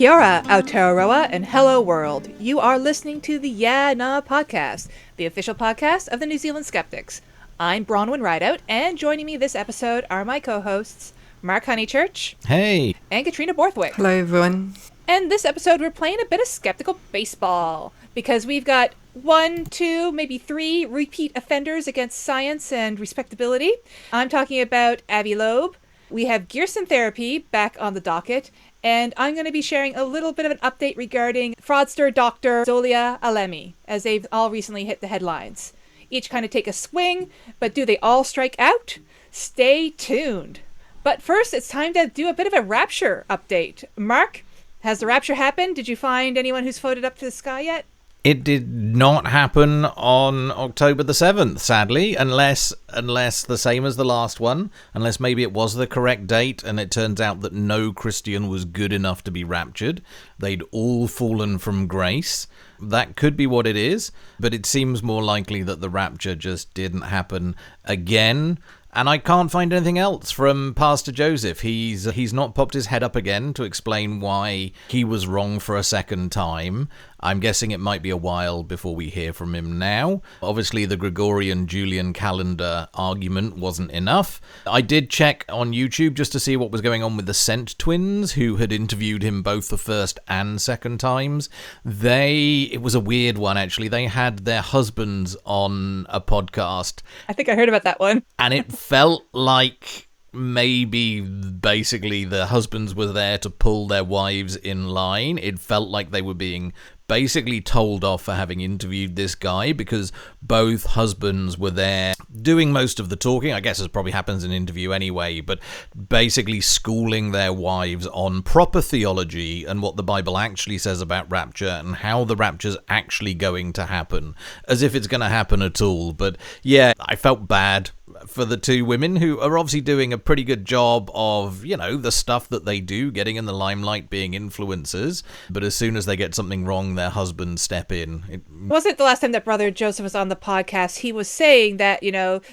Kia ora, Aotearoa, and hello world. You are listening to the Yeah Nah podcast, the official podcast of the New Zealand Skeptics. I'm Bronwyn Rideout, and joining me this episode are my co-hosts, Mark Honeychurch. Hey. And Katrina Borthwick. Hello, everyone. And this episode, we're playing a bit of skeptical baseball, because we've got 1, 2, maybe 3 repeat offenders against science and respectability. I'm talking about Avi Loeb. We have Gerson Therapy back on the docket, and I'm going to be sharing a little bit of an update regarding fraudster Dr. Zholia Alemi, as they've all recently hit the headlines. Each kind of take a swing, but do they all strike out? Stay tuned. But first, it's time to do a bit of a Rapture update. Mark, has the Rapture happened? Did you find anyone who's floated up to the sky yet? It did not happen on October the 7th, sadly, unless the same as the last one, unless maybe it was the correct date and it turns out that no Christian was good enough to be raptured. They'd all fallen from grace. That could be what it is, but it seems more likely that the rapture just didn't happen again. And I can't find anything else from Pastor Joseph. He's not popped his head up again to explain why he was wrong for a second time. I'm guessing it might be a while before we hear from him now. Obviously, the Gregorian-Julian calendar argument wasn't enough. I did check on YouTube just to see what was going on with the Cent twins, who had interviewed him both the first and second times. It was a weird one, actually. They had their husbands on a podcast. I think I heard about that one. And it felt like maybe basically the husbands were there to pull their wives in line. It felt like they were being basically told off for having interviewed this guy because both husbands were there doing most of the talking. I guess this probably happens in an interview anyway, but basically schooling their wives on proper theology and what the Bible actually says about rapture and how the rapture's actually going to happen, as if it's going to happen at all. But yeah, I felt bad for the two women who are obviously doing a pretty good job of, the stuff that they do, getting in the limelight, being influencers. But as soon as they get something wrong, their husbands step in. Wasn't it the last time that Brother Joseph was on the podcast? He was saying that,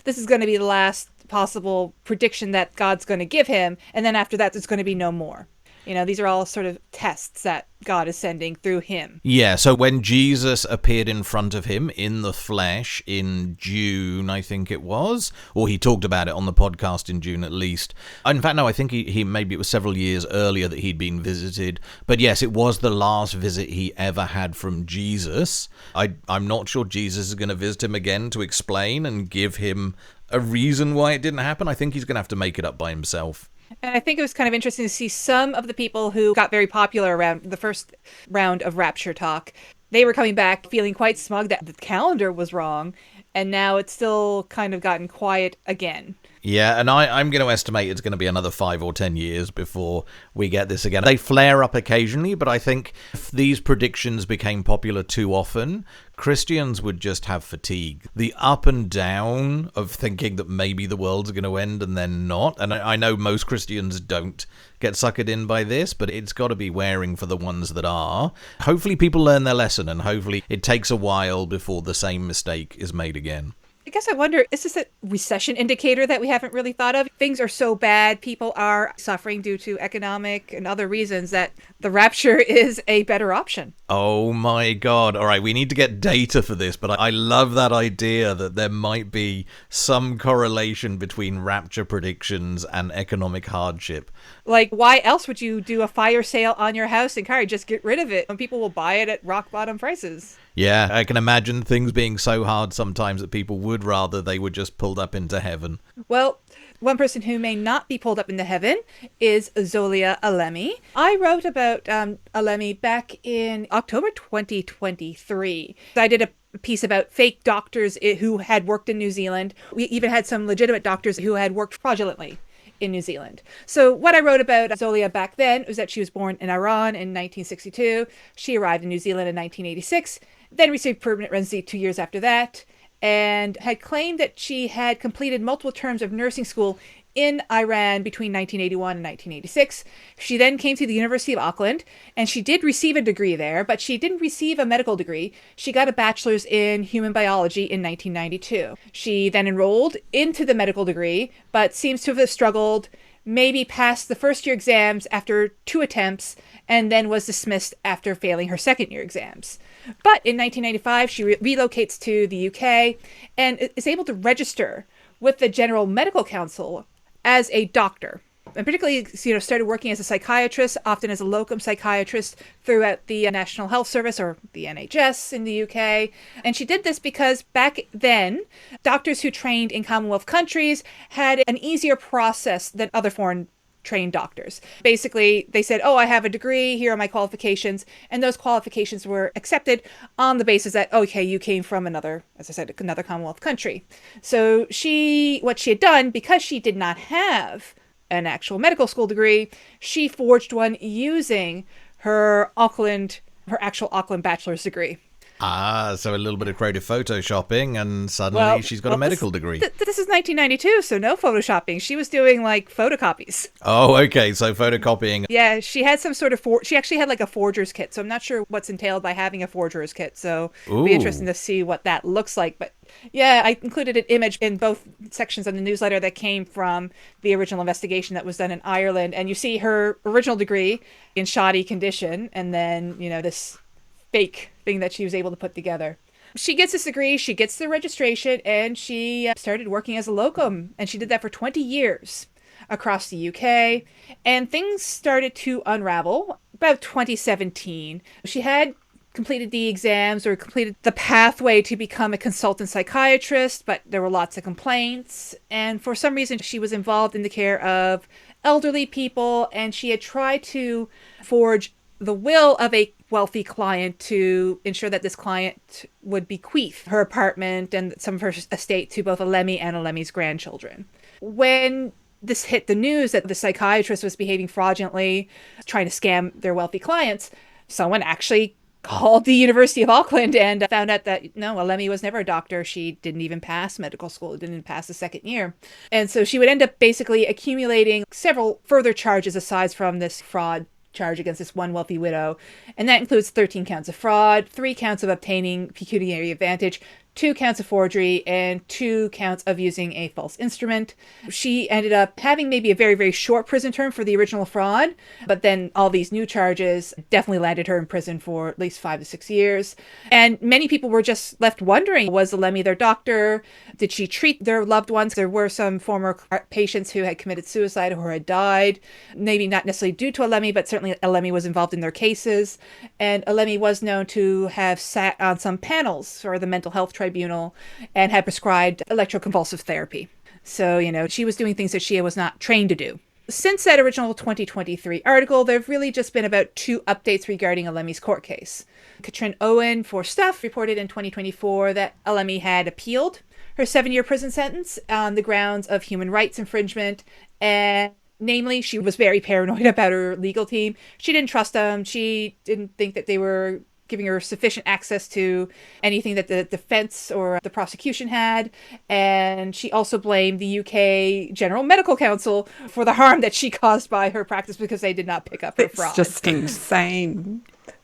this is going to be the last possible prediction that God's going to give him. And then after that, there's going to be no more. These are all sort of tests that God is sending through him. Yeah, so when Jesus appeared in front of him in the flesh in June, I think it was, or he talked about it on the podcast in June at least. In fact, no, I think he maybe it was several years earlier that he'd been visited. But yes, it was the last visit he ever had from Jesus. I'm not sure Jesus is going to visit him again to explain and give him a reason why it didn't happen. I think he's going to have to make it up by himself. And I think it was kind of interesting to see some of the people who got very popular around the first round of Rapture talk. They were coming back feeling quite smug that the calendar was wrong, and now it's still kind of gotten quiet again. Yeah, and I'm going to estimate it's going to be another 5 or 10 years before we get this again. They flare up occasionally, but I think if these predictions became popular too often, Christians would just have fatigue. The up and down of thinking that maybe the world's going to end and then not. And I know most Christians don't get suckered in by this, but it's got to be wearing for the ones that are. Hopefully people learn their lesson, and hopefully it takes a while before the same mistake is made again. I guess I wonder, is this a recession indicator that we haven't really thought of? Things are so bad, people are suffering due to economic and other reasons, that the rapture is a better option. Oh my God. All right, we need to get data for this, but I love that idea that there might be some correlation between rapture predictions and economic hardship. Like, why else would you do a fire sale on your house and car? Just get rid of it, and people will buy it at rock bottom prices. Yeah, I can imagine things being so hard sometimes that people would rather they were just pulled up into heaven. Well, one person who may not be pulled up into heaven is Zholia Alemi. I wrote about Alemi back in October 2023. I did a piece about fake doctors who had worked in New Zealand. We even had some legitimate doctors who had worked fraudulently in New Zealand. So what I wrote about Zholia back then was that she was born in Iran in 1962. She arrived in New Zealand in 1986, then received permanent residency 2 years after that, and had claimed that she had completed multiple terms of nursing school in Iran between 1981 and 1986. She then came to the University of Auckland, and she did receive a degree there, but she didn't receive a medical degree. She got a bachelor's in human biology in 1992. She then enrolled into the medical degree, but seems to have struggled maybe passed the first year exams after 2 attempts, and then was dismissed after failing her second year exams. But in 1995, she relocates to the UK and is able to register with the General Medical Council as a doctor. And particularly, started working as a psychiatrist, often as a locum psychiatrist throughout the National Health Service, or the NHS in the UK. And she did this because back then, doctors who trained in Commonwealth countries had an easier process than other foreign trained doctors. Basically, they said, I have a degree, here are my qualifications, and those qualifications were accepted on the basis that, okay, you came from another Commonwealth country. So what she had done, because she did not have an actual medical school degree, she forged one using her actual Auckland bachelor's degree. So a little bit of creative photoshopping, and suddenly she's got a medical degree. This is 1992, so no photoshopping. She was doing photocopies. Oh, okay, so photocopying. Yeah, she had some sort of she actually had a forger's kit, so I'm not sure what's entailed by having a forger's kit. So it'll be interesting to see what that looks like. But yeah, I included an image in both sections of the newsletter that came from the original investigation that was done in Ireland, and you see her original degree in shoddy condition, and then this fake thing that she was able to put together. She gets this degree, she gets the registration, and she started working as a locum, and she did that for 20 years across the UK, and things started to unravel about 2017. She had completed the exams or completed the pathway to become a consultant psychiatrist, but there were lots of complaints, and for some reason she was involved in the care of elderly people, and she had tried to forge the will of a wealthy client to ensure that this client would bequeath her apartment and some of her estate to both Alemi and Alemi's grandchildren. When this hit the news that the psychiatrist was behaving fraudulently, trying to scam their wealthy clients, someone actually called the University of Auckland and found out that no, Alemi was never a doctor. She didn't even pass medical school, didn't pass the second year. And so she would end up basically accumulating several further charges aside from this fraud charge against this one wealthy widow, and that includes 13 counts of fraud, 3 counts of obtaining pecuniary advantage, 2 counts of forgery, and 2 counts of using a false instrument. She ended up having maybe a very, very short prison term for the original fraud, but then all these new charges definitely landed her in prison for at least 5 to 6 years. And many people were just left wondering, was Alemi their doctor? Did she treat their loved ones? There were some former patients who had committed suicide or had died, maybe not necessarily due to Alemi, but certainly Alemi was involved in their cases. And Alemi was known to have sat on some panels for the mental health tribunal and had prescribed electroconvulsive therapy. So, she was doing things that she was not trained to do. Since that original 2023 article, there have really just been about 2 updates regarding Alemi's court case. Katrina Owen for Stuff reported in 2024 that Alemi had appealed her 7-year prison sentence on the grounds of human rights infringement, and namely, she was very paranoid about her legal team. She didn't trust them. She didn't think that they were giving her sufficient access to anything that the defense or the prosecution had. And she also blamed the UK General Medical Council for the harm that she caused by her practice because they did not pick up her fraud. It's just insane.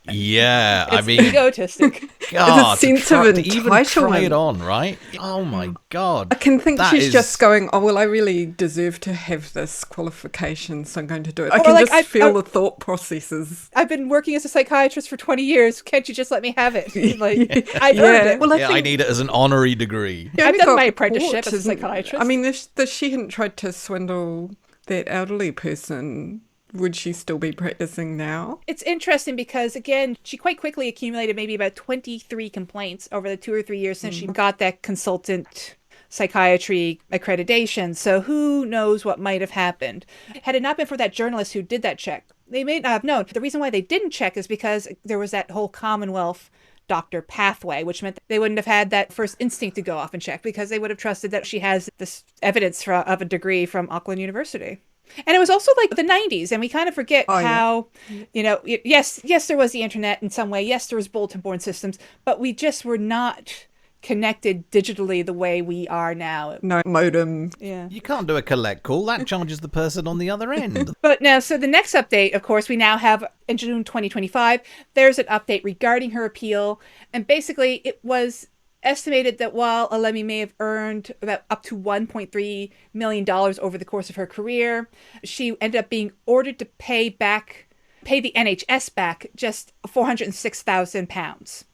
Yeah, it's egotistic. God, It's a sense of to even try it on, right? Oh my God. I can think she's just going, I really deserve to have this qualification, so I'm going to do it. I can just feel the thought processes. I've been working as a psychiatrist for 20 years. Can't you just let me have it? I earned it. Well, I need it as an honorary degree. I've done my apprenticeship as a psychiatrist. I mean, if she hadn't tried to swindle that elderly person, would she still be practicing now? It's interesting because, again, she quite quickly accumulated maybe about 23 complaints over the 2 or 3 years since she got that consultant psychiatry accreditation. So who knows what might have happened. Had it not been for that journalist who did that check, they may not have known. The reason why they didn't check is because there was that whole Commonwealth doctor pathway, which meant that they wouldn't have had that first instinct to go off and check because they would have trusted that she has this evidence of a degree from Auckland University. And it was also the 90s, and we kind of forget how, yes, there was the internet in some way. Yes, there was bulletin board systems, but we just were not connected digitally the way we are now. No modem. Yeah. You can't do a collect call. That charges the person on the other end. But now, so the next update, of course, we now have in June 2025, there's an update regarding her appeal. And basically, it was estimated that while Alemi may have earned about up to $1.3 million over the course of her career, she ended up being ordered to pay the NHS back just £406,000.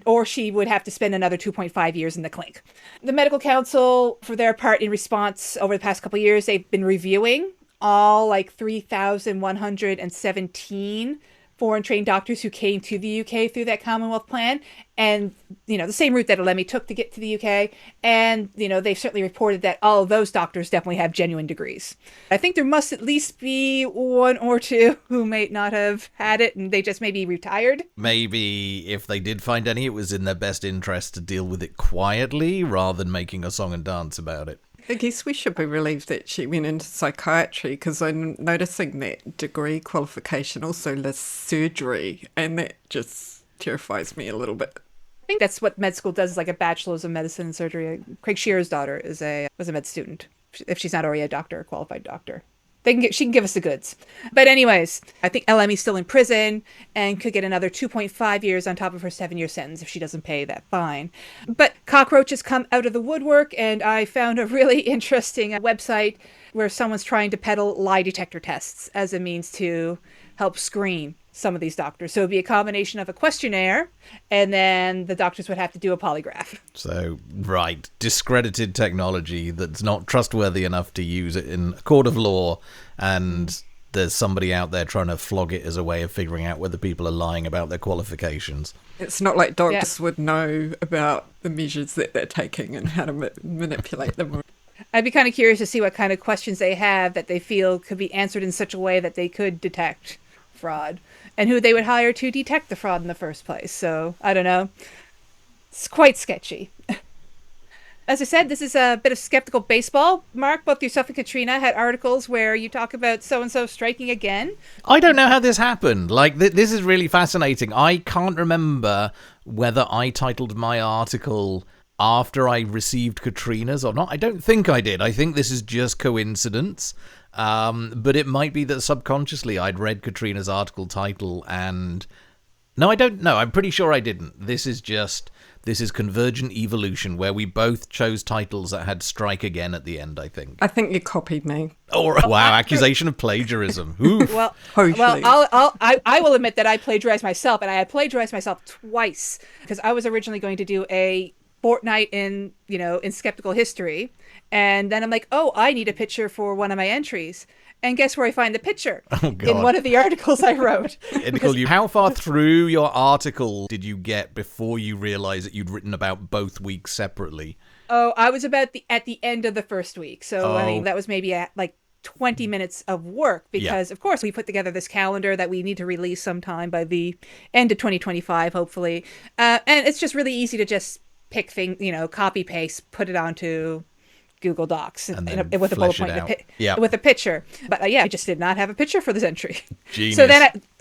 Or she would have to spend another 2.5 years in the clink. The Medical Council, for their part, in response, over the past couple of years, they've been reviewing all 3,117 foreign trained doctors who came to the UK through that Commonwealth plan, and the same route that Alemi took to get to the UK. And they've certainly reported that all of those doctors definitely have genuine degrees. I think there must at least be one or two who may not have had it, and they just maybe retired. Maybe if they did find any, it was in their best interest to deal with it quietly rather than making a song and dance about it. I guess we should be relieved that she went into psychiatry, because I'm noticing that degree qualification also lists surgery, and that just terrifies me a little bit. I think that's what med school does, is like a bachelor's of medicine and surgery. Craig Shearer's daughter was a med student, if she's not already a doctor, a qualified doctor. She can give us the goods. But anyways, I think Alemi's still in prison and could get another 2.5 years on top of her 7-year sentence if she doesn't pay that fine. But cockroaches come out of the woodwork, and I found a really interesting website where someone's trying to peddle lie detector tests as a means to help screen some of these doctors. So it'd be a combination of a questionnaire, and then the doctors would have to do a polygraph. So, right, discredited technology that's not trustworthy enough to use it in a court of law, and there's somebody out there trying to flog it as a way of figuring out whether people are lying about their qualifications. It's not like doctors would know about the measures that they're taking and how to manipulate them. I'd be kind of curious to see what kind of questions they have that they feel could be answered in such a way that they could detect fraud, and who they would hire to detect the fraud in the first place. So, I don't know. It's quite sketchy. As I said, this is a bit of skeptical baseball. Mark, both yourself and Katrina had articles where you talk about so-and-so striking again. I don't know how this happened. This is really fascinating. I can't remember whether I titled my article after I received Katrina's or not. I don't think I did. I think this is just coincidence. But it might be that subconsciously I'd read Katrina's article title and... No, I don't know. I'm pretty sure I didn't. This is Convergent Evolution, where we both chose titles that had strike again at the end, I think. I think you copied me. Oh, wow, accusation of plagiarism. Oof. Well, I will admit that I plagiarized myself, and I had plagiarized myself twice, because I was originally going to do a fortnight in skeptical history, and then I'm like, oh, I need a picture for one of my entries. And guess where I find the picture? Oh, God. In one of the articles I wrote. How far through your article did you get before you realized that you'd written about both weeks separately? Oh, I was at the end of the first week. So, I mean, that was maybe at 20 minutes of work, because, Of course, we put together this calendar that we need to release sometime by the end of 2025, hopefully. And it's just really easy to just pick things, copy, paste, put it onto Google Docs with a bullet point with a picture. But I just did not have a picture for this entry. Genius.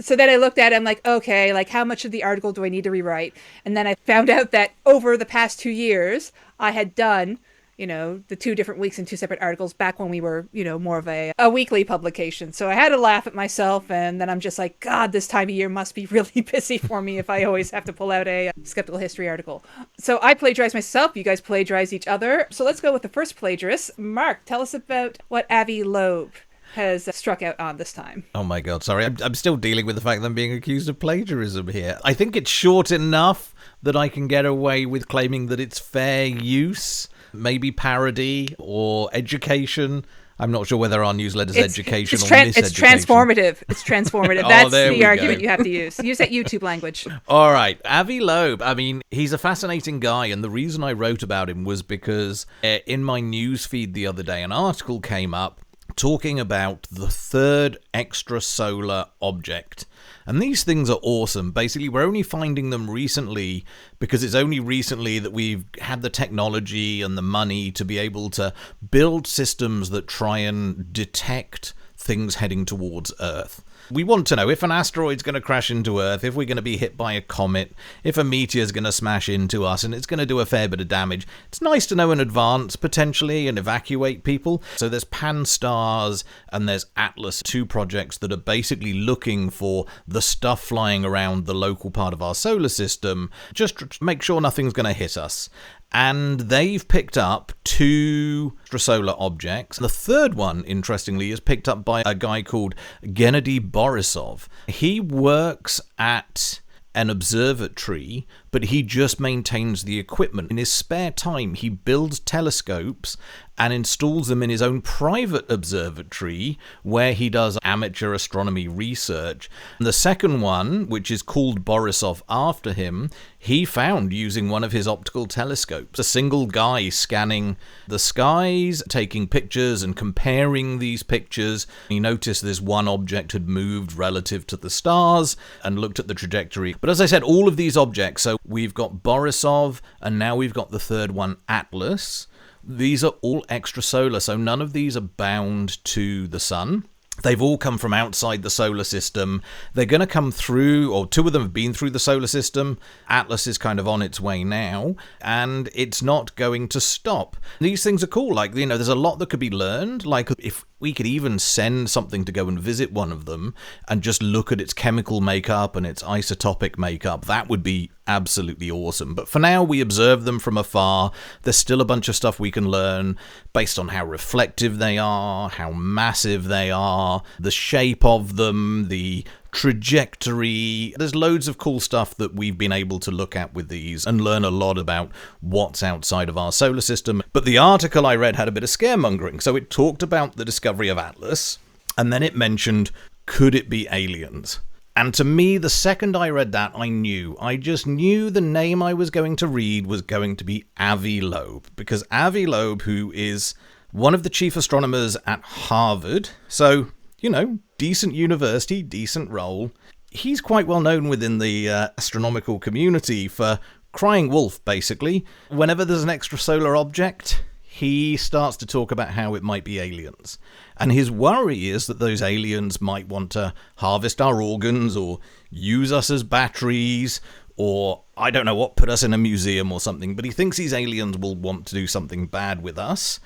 So then I looked at it, I'm like, okay, how much of the article do I need to rewrite? And then I found out that over the past 2 years, I had done, the 2 different weeks in 2 separate articles back when we were, more of a weekly publication. So I had to laugh at myself, and then I'm just like, God, this time of year must be really busy for me if I always have to pull out a skeptical history article. So I plagiarized myself. You guys plagiarized each other. So let's go with the first plagiarist. Mark, tell us about what Avi Loeb has struck out on this time. Oh my God, sorry. I'm still dealing with the fact that I'm being accused of plagiarism here. I think it's short enough that I can get away with claiming that it's fair use. Maybe parody or education. I'm not sure whether our newsletter's education or miseducation. It's transformative. It's transformative. That's the argument you have to use. Use that YouTube language. All right. Avi Loeb. I mean, he's a fascinating guy. And the reason I wrote about him was because in my news feed the other day, an article came up talking about the third extrasolar object. And these things are awesome. Basically, we're only finding them recently because it's only recently that we've had the technology and the money to be able to build systems that try and detect things heading towards Earth. We want to know if an asteroid's going to crash into Earth, if we're going to be hit by a comet, if a meteor's going to smash into us and it's going to do a fair bit of damage. It's nice to know in advance, potentially, and evacuate people. So there's Pan-STARRS and there's Atlas, 2 projects that are basically looking for the stuff flying around the local part of our solar system, just to make sure nothing's going to hit us. And they've picked up 2 extrasolar objects. The third one, interestingly, is picked up by a guy called Gennady Borisov. He works at an observatory, but he just maintains the equipment. In his spare time, he builds telescopes and installs them in his own private observatory where he does amateur astronomy research. And the second one, which is called Borisov after him, he found using one of his optical telescopes. A single guy scanning the skies, taking pictures and comparing these pictures. He noticed this one object had moved relative to the stars and looked at the trajectory. But as I said, all of these objects, so we've got Borisov and now we've got the third one, Atlas. These are all extrasolar, so none of these are bound to the sun. They've all come from outside the solar system. They're going to come through, or 2 of them have been through the solar system. Atlas is kind of on its way now, and it's not going to stop. These things are cool. Like, you know, there's a lot that could be learned. Like, if we could even send something to go and visit one of them and just look at its chemical makeup and its isotopic makeup, that would be absolutely awesome. But for now, we observe them from afar. There's still a bunch of stuff we can learn based on how reflective they are, how massive they are, the shape of them, the trajectory. There's loads of cool stuff that we've been able to look at with these and learn a lot about what's outside of our solar system. But the article I read had a bit of scaremongering. So it talked about the discovery of Atlas, and then it mentioned, could it be aliens? And to me, the second I read that, I just knew the name I was going to read was going to be Avi Loeb. Because Avi Loeb, who is one of the chief astronomers at Harvard, so, you know, decent university, decent role. He's quite well known within the astronomical community for crying wolf, basically. Whenever there's an extrasolar object, he starts to talk about how it might be aliens. And his worry is that those aliens might want to harvest our organs or use us as batteries or, I don't know what, put us in a museum or something. But he thinks these aliens will want to do something bad with us.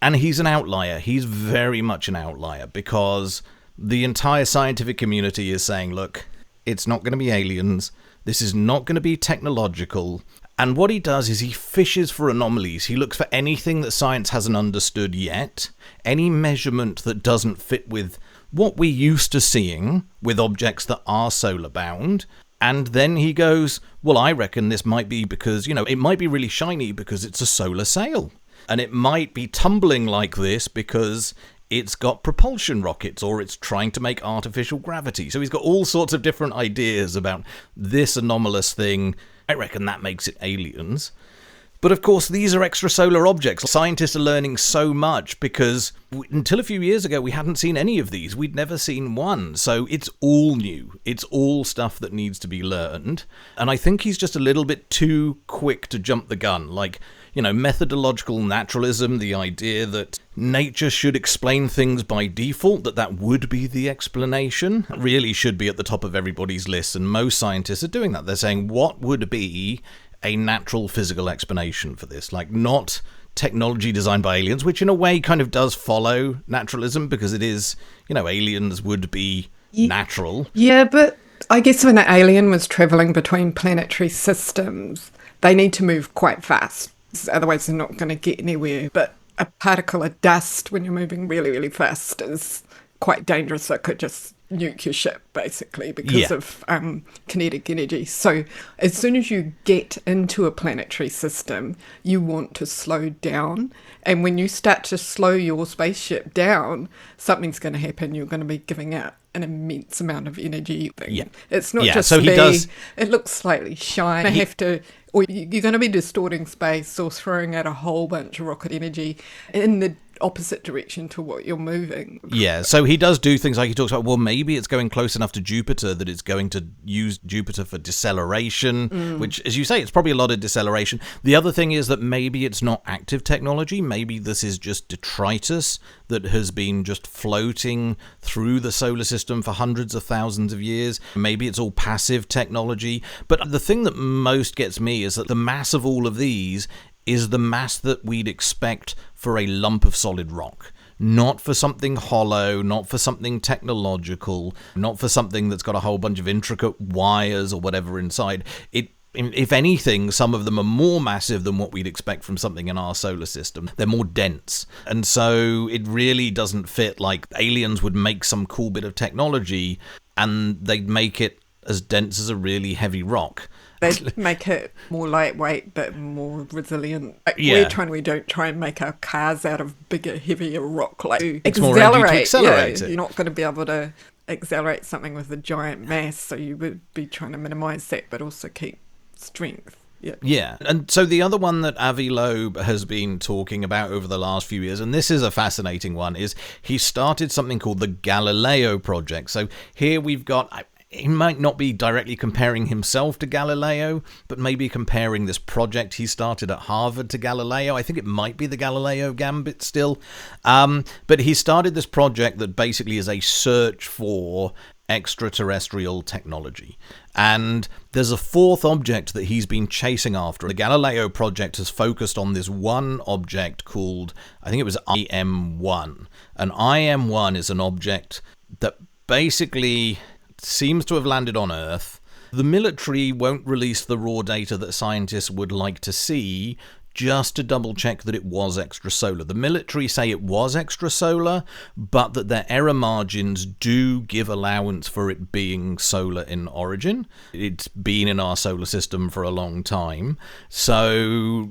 And he's an outlier. He's very much an outlier because the entire scientific community is saying, look, it's not going to be aliens. This is not going to be technological. And what he does is he fishes for anomalies. He looks for anything that science hasn't understood yet, any measurement that doesn't fit with what we're used to seeing with objects that are solar bound. And then he goes, well, I reckon this might be because, you know, it might be really shiny because it's a solar sail. And it might be tumbling like this because it's got propulsion rockets or it's trying to make artificial gravity. So he's got all sorts of different ideas about this anomalous thing. I reckon that makes it aliens. But of course, these are extrasolar objects. Scientists are learning so much because until a few years ago, we hadn't seen any of these. We'd never seen one. So it's all new. It's all stuff that needs to be learned. And I think he's just a little bit too quick to jump the gun. Like, you know, methodological naturalism, the idea that nature should explain things by default, that would be the explanation, really should be at the top of everybody's list. And most scientists are doing that. They're saying, what would be a natural physical explanation for this? Like, not technology designed by aliens, which in a way kind of does follow naturalism because it is, you know, aliens would be natural. Yeah, but I guess when an alien was travelling between planetary systems, they need to move quite fast. Otherwise, they're not going to get anywhere. But a particle of dust, when you're moving really, really fast, is quite dangerous. It could just nuke your ship, basically, because of kinetic energy. So as soon as you get into a planetary system, you want to slow down. And when you start to slow your spaceship down, something's going to happen. You're going to be giving out an immense amount of energy thing. Yeah. It's not Yeah, just so he does- it looks slightly shy. Or you're going to be distorting space or throwing out a whole bunch of rocket energy in the opposite direction to what you're moving. Yeah, so he does do things like he talks about, well, maybe it's going close enough to Jupiter that it's going to use Jupiter for deceleration, which, as you say, it's probably a lot of deceleration. The other thing is that maybe it's not active technology. Maybe this is just detritus that has been just floating through the solar system for hundreds of thousands of years. Maybe it's all passive technology. But the thing that most gets me is that the mass of all of these is the mass that we'd expect for a lump of solid rock. Not for something hollow, not for something technological, not for something that's got a whole bunch of intricate wires or whatever inside. If anything, some of them are more massive than what we'd expect from something in our solar system. They're more dense. And so it really doesn't fit. Like, aliens would make some cool bit of technology and they'd make it as dense as a really heavy rock. They make it more lightweight but more resilient. Like Yeah. we don't try and make our cars out of bigger, heavier rock. Like It's more energy to accelerate it. You're not going to be able to accelerate something with a giant mass, so you would be trying to minimize that but also keep strength. Yeah, and so the other one that Avi Loeb has been talking about over the last few years, and this is a fascinating one, is he started something called the Galileo Project. So here we've got... He might not be directly comparing himself to Galileo, but maybe comparing this project he started at Harvard to Galileo. I think it might be the Galileo Gambit still. But he started this project that basically is a search for extraterrestrial technology. And there's a fourth object that he's been chasing after. The Galileo Project has focused on this one object called, I think it was IM1. And IM1 is an object that basically seems to have landed on Earth. The military won't release the raw data that scientists would like to see just to double check that it was extrasolar. The military say it was extrasolar, but that their error margins do give allowance for it being solar in origin. It's been in our solar system for a long time. So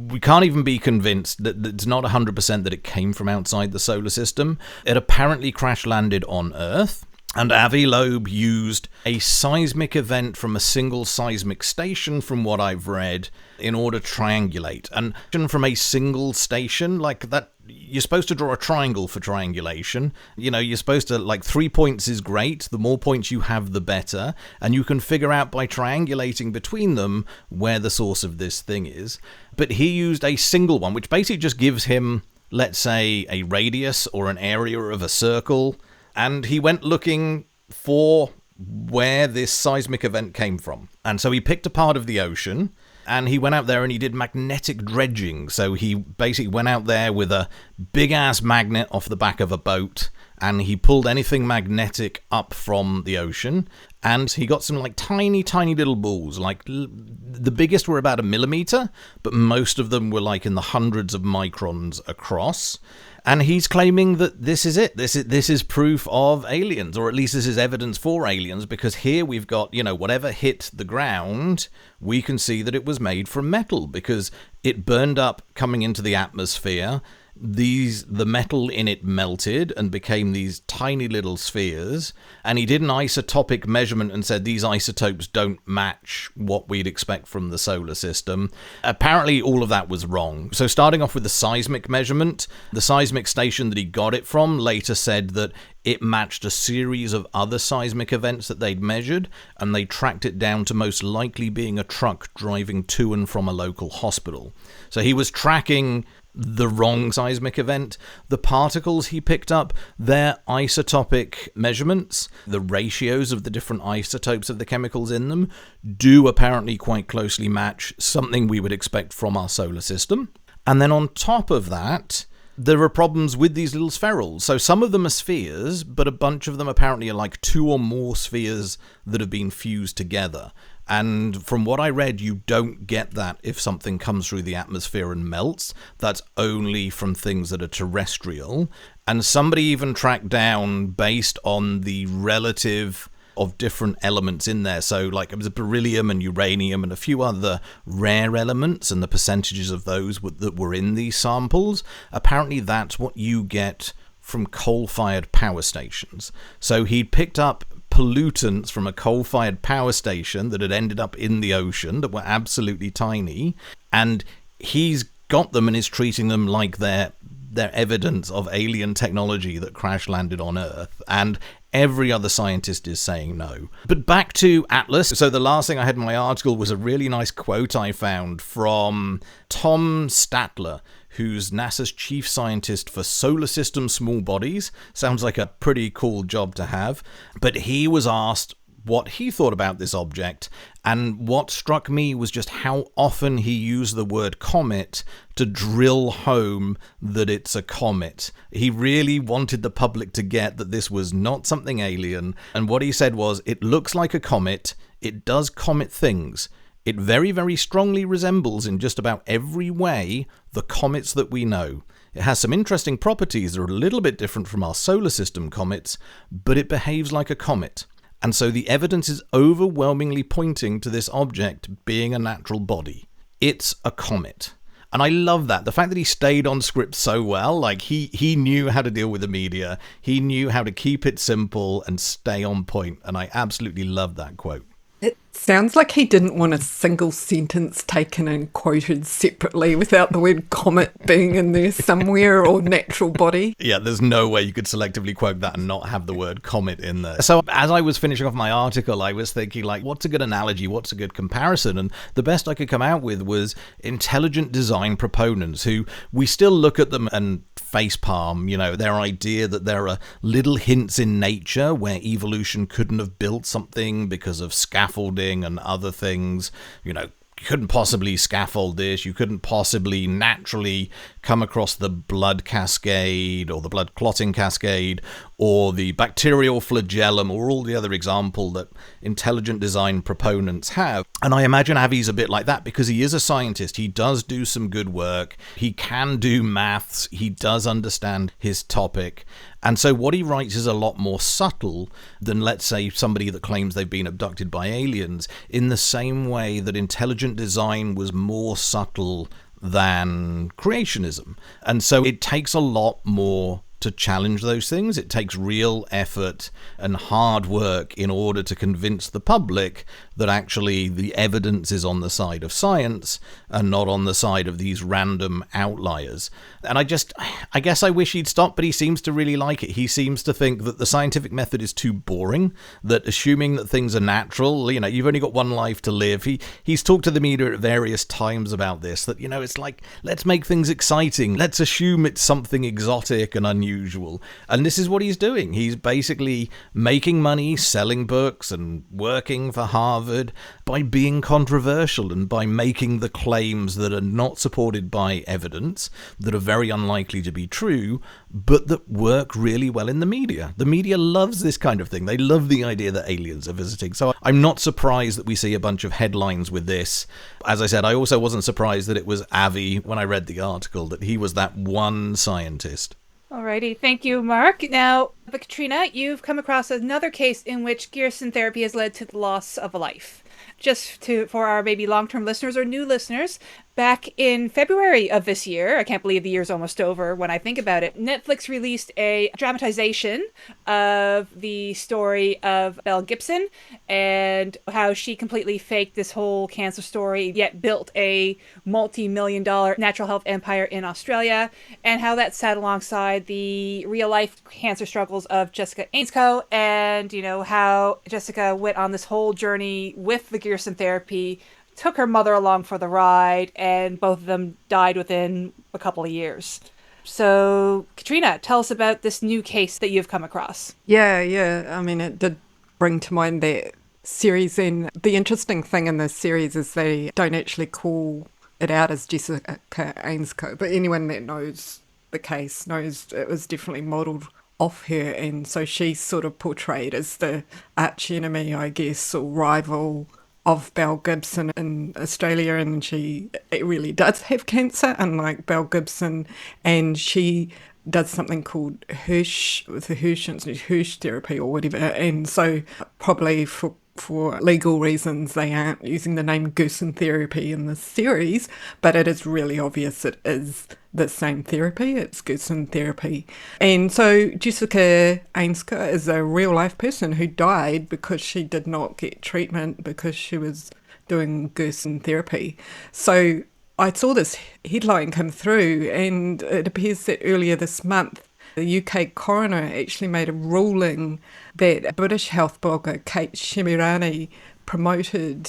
we can't even be convinced that it's not 100% that it came from outside the solar system. It apparently crash landed on Earth. And Avi Loeb used a seismic event from a single seismic station, from what I've read, in order to triangulate. And from a single station, like that, you're supposed to draw a triangle for triangulation. You know, you're supposed to, like, 3 points is great. The more points you have, the better. And you can figure out by triangulating between them where the source of this thing is. But he used a single one, which basically just gives him, let's say, a radius or an area of a circle. And he went looking for where this seismic event came from. And so he picked a part of the ocean, and he went out there and he did magnetic dredging. So he basically went out there with a big-ass magnet off the back of a boat, and he pulled anything magnetic up from the ocean. And he got some, like, tiny, tiny little balls. Like, the biggest were about 1 millimeter, but most of them were, like, in the hundreds of microns across. And he's claiming that this is it. This is proof of aliens, or at least this is evidence for aliens, because here we've got, you know, whatever hit the ground, we can see that it was made from metal, because it burned up coming into the atmosphere. The metal in it melted and became these tiny little spheres, and he did an isotopic measurement and said these isotopes don't match what we'd expect from the solar system. Apparently all of that was wrong. So starting off with the seismic measurement, the seismic station that he got it from later said that it matched a series of other seismic events that they'd measured, and they tracked it down to most likely being a truck driving to and from a local hospital. So he was tracking the wrong seismic event. The particles he picked up, their isotopic measurements, the ratios of the different isotopes of the chemicals in them, do apparently quite closely match something we would expect from our solar system. And then on top of that, there are problems with these little spherules. So some of them are spheres, but a bunch of them apparently are like 2 or more spheres that have been fused together. And from what I read, you don't get that if something comes through the atmosphere and melts. That's only from things that are terrestrial. And somebody even tracked down, based on the relative of different elements in there. So like it was beryllium and uranium and a few other rare elements, and the percentages of those that were in these samples. Apparently that's what you get from coal-fired power stations. So he'd picked up pollutants from a coal-fired power station that had ended up in the ocean that were absolutely tiny, and he's got them and is treating them like they're evidence of alien technology that crash landed on Earth, and every other scientist is saying no. But back to Atlas. So the last thing I had in my article was a really nice quote I found from Tom Statler, who's NASA's chief scientist for solar system small bodies. Sounds like a pretty cool job to have. But he was asked what he thought about this object, and what struck me was just how often he used the word comet to drill home that it's a comet. He really wanted the public to get that this was not something alien, and what he said was, it looks like a comet, it does comet things. It very, very strongly resembles in just about every way the comets that we know. It has some interesting properties that are a little bit different from our solar system comets, but it behaves like a comet. And so the evidence is overwhelmingly pointing to this object being a natural body. It's a comet. And I love that. The fact that he stayed on script so well, like he knew how to deal with the media. He knew how to keep it simple and stay on point. And I absolutely love that quote. It sounds like he didn't want a single sentence taken and quoted separately without the word comet being in there somewhere, or natural body. Yeah, there's no way you could selectively quote that and not have the word comet in there. So as I was finishing off my article, I was thinking, like, what's a good analogy? What's a good comparison? And the best I could come out with was intelligent design proponents, who we still look at them and facepalm, their idea that there are little hints in nature where evolution couldn't have built something because of scaffolding and other things. You couldn't possibly scaffold this. You couldn't possibly naturally come across the blood cascade or the blood clotting cascade or the bacterial flagellum or all the other example that intelligent design proponents have. And I imagine Avi's a bit like that because he is a scientist. He does do some good work. He can do maths. He does understand his topic. And so what he writes is a lot more subtle than, let's say, somebody that claims they've been abducted by aliens, in the same way that intelligent design was more subtle than creationism. And so it takes a lot more to challenge those things. It takes real effort and hard work in order to convince the public that actually the evidence is on the side of science and not on the side of these random outliers. And I guess I wish he'd stop, but he seems to really like it. He seems to think that the scientific method is too boring, that assuming that things are natural, you've only got one life to live. He's talked to the media at various times about this, that, it's like, let's make things exciting. Let's assume it's something exotic and unusual. And this is what he's doing. He's basically making money, selling books and working for Harvard by being controversial and by making the claims that are not supported by evidence, that are very unlikely to be true, but that work really well in the media. The media loves this kind of thing. They love the idea that aliens are visiting. So I'm not surprised that we see a bunch of headlines with this. As I said, I also wasn't surprised that it was Avi, when I read the article, that he was that one scientist. Alrighty, thank you, Mark. Now, Katrina, you've come across another case in which Gerson therapy has led to the loss of a life. Just for our maybe long-term listeners or new listeners, back in February of this year, I can't believe the year's almost over when I think about it, Netflix released a dramatization of the story of Mel Gibson and how she completely faked this whole cancer story, yet built a multi-million-dollar natural health empire in Australia, and how that sat alongside the real-life cancer struggles of Jessica Ainscough, and, how Jessica went on this whole journey with the Gerson therapy, took her mother along for the ride, and both of them died within a couple of years. So, Katrina, tell us about this new case that you've come across. Yeah. I mean, it did bring to mind that series, and the interesting thing in this series is they don't actually call it out as Jessica Ainscough, but anyone that knows the case knows it was definitely modelled off her, and so she's sort of portrayed as the arch enemy, I guess, or rival of Mel Gibson in Australia, and she really does have cancer, unlike Mel Gibson, and she does something called Hirsch therapy or whatever, and so probably for For legal reasons, they aren't using the name Gerson Therapy in this series, but it is really obvious it is the same therapy. It's Gerson Therapy. And so Jessica Ainska is a real-life person who died because she did not get treatment because she was doing Gerson Therapy. So I saw this headline come through, and it appears that earlier this month, the UK coroner actually made a ruling that British health blogger Kate Shemirani promoted,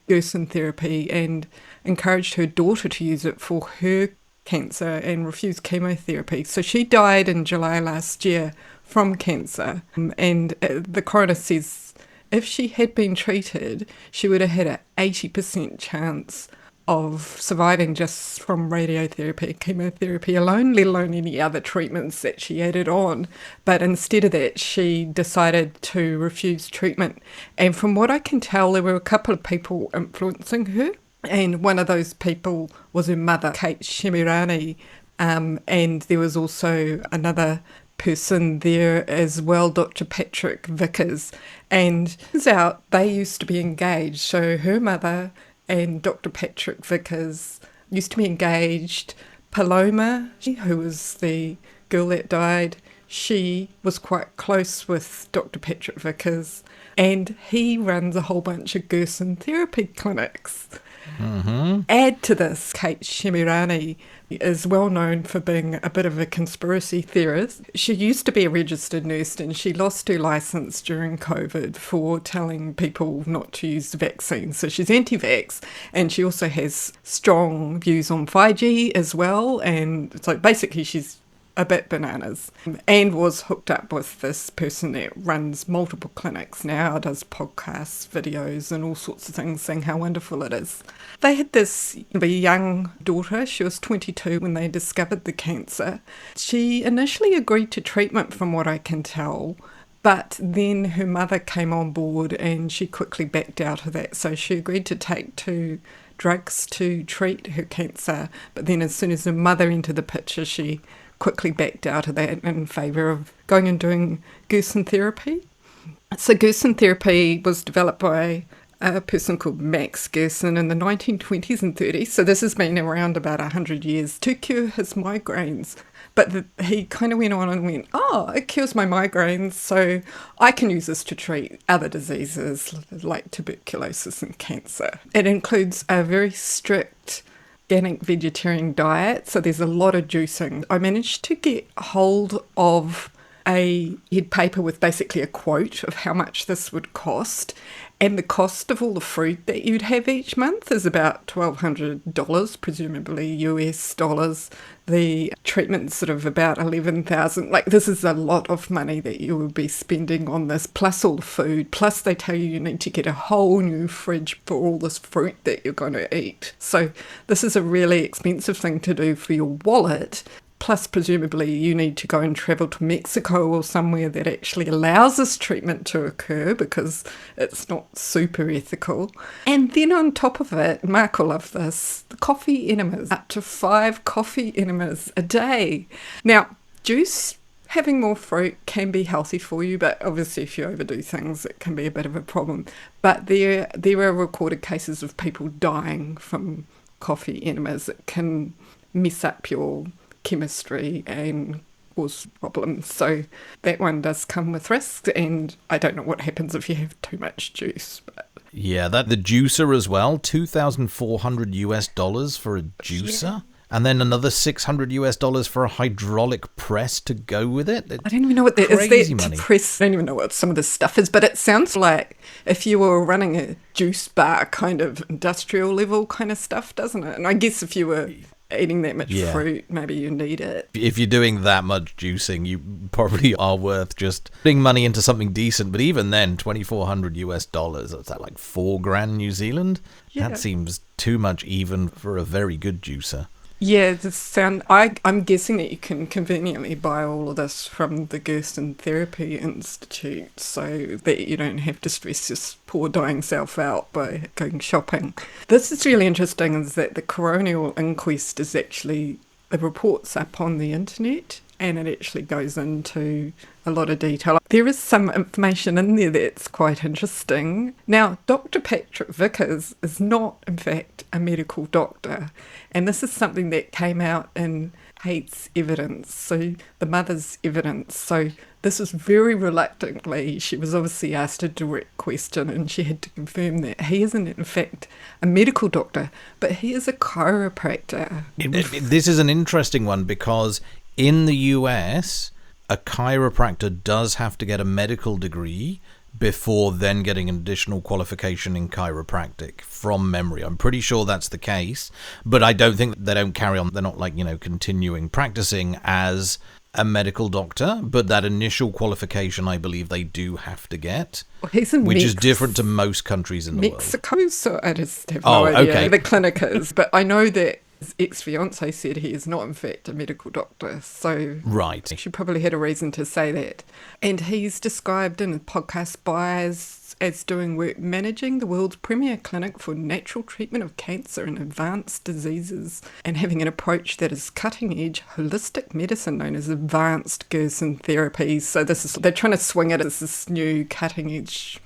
Gerson therapy and encouraged her daughter to use it for her cancer and refused chemotherapy. So she died in July last year from cancer. And the coroner says if she had been treated, she would have had an 80% chance of surviving just from radiotherapy, chemotherapy alone, let alone any other treatments that she added on. But instead of that, she decided to refuse treatment. And from what I can tell, there were a couple of people influencing her. And one of those people was her mother, Kate Shemirani. And there was also another person there as well, Dr. Patrick Vickers. And turns out they used to be engaged. So her mother and Dr. Patrick Vickers used to be engaged. Paloma, who was the girl that died, she was quite close with Dr. Patrick Vickers, and he runs a whole bunch of Gerson therapy clinics. Mm-hmm. Add to this, Kate Shemirani is well known for being a bit of a conspiracy theorist. She used to be a registered nurse, and she lost her licence during COVID for telling people not to use the vaccine. So she's anti-vax, and she also has strong views on 5G as well. And so basically she's a bit bananas, and was hooked up with this person that runs multiple clinics now, does podcasts, videos, and all sorts of things, saying how wonderful it is. They had this young daughter. She was 22 when they discovered the cancer. She initially agreed to treatment, from what I can tell, but then her mother came on board and she quickly backed out of that. So she agreed to take 2 drugs to treat her cancer, but then as soon as her mother entered the picture, she quickly backed out of that in favour of going and doing Gerson therapy. So Gerson therapy was developed by a person called Max Gerson in the 1920s and 30s. So this has been around about 100 years to cure his migraines. But he kind of went on and went, it cures my migraines, so I can use this to treat other diseases like tuberculosis and cancer. It includes a very strict organic vegetarian diet, so there's a lot of juicing. I managed to get hold of a head paper with basically a quote of how much this would cost, and the cost of all the fruit that you'd have each month is about $1,200, presumably US dollars. The treatment's sort of about $11,000. Like, this is a lot of money that you would be spending on this, plus all the food, plus they tell you need to get a whole new fridge for all this fruit that you're going to eat. So this is a really expensive thing to do for your wallet. Plus, presumably, you need to go and travel to Mexico or somewhere that actually allows this treatment to occur, because it's not super ethical. And then on top of it, Mark will love this, the coffee enemas, up to 5 coffee enemas a day. Now, juice, having more fruit can be healthy for you, but obviously if you overdo things, it can be a bit of a problem. But there are recorded cases of people dying from coffee enemas. It can mess up your chemistry and cause problems. So that one does come with risks, and I don't know what happens if you have too much juice. But yeah, the juicer as well, $2,400 for a juicer. Yeah. And then another $600 for a hydraulic press to go with it. I don't even know what that is. Crazy money. Press. I don't even know what some of this stuff is, but it sounds like if you were running a juice bar kind of industrial level kind of stuff, doesn't it? And I guess if you were eating that much fruit, maybe you need it. If you're doing that much juicing, you probably are worth just putting money into something decent. But even then, $2,400, that's that like $4,000 New Zealand. Yeah. That seems too much even for a very good juicer. Yeah, I'm guessing that you can conveniently buy all of this from the Gerson Therapy Institute, so that you don't have to stress your poor dying self out by going shopping. This is really interesting, is that the coronial inquest is actually, the report's up on the internet. and it actually goes into a lot of detail. There is some information in there that's quite interesting. Now, Dr. Patrick Vickers is not, in fact, a medical doctor, and this is something that came out in Kate's evidence, so the mother's evidence. So this was very reluctantly, she was obviously asked a direct question and she had to confirm that he isn't in fact a medical doctor, but he is a chiropractor. This is an interesting one because in the US, a chiropractor does have to get a medical degree before then getting an additional qualification in chiropractic from memory. I'm pretty sure that's the case, but I don't think they don't carry on. They're not like, continuing practicing as a medical doctor, but that initial qualification, I believe they do have to get, Well, he's in which is different to most countries in the world. Mexico, so I just have no idea. Okay. The clinic is, but I know that his ex-fiancé said he is not in fact a medical doctor, so right. she probably had a reason to say that. And he's described in a podcast bias as doing work managing the world's premier clinic for natural treatment of cancer and advanced diseases, and having an approach that is cutting-edge holistic medicine known as advanced Gerson Therapy. So they're trying to swing it as this new cutting-edge.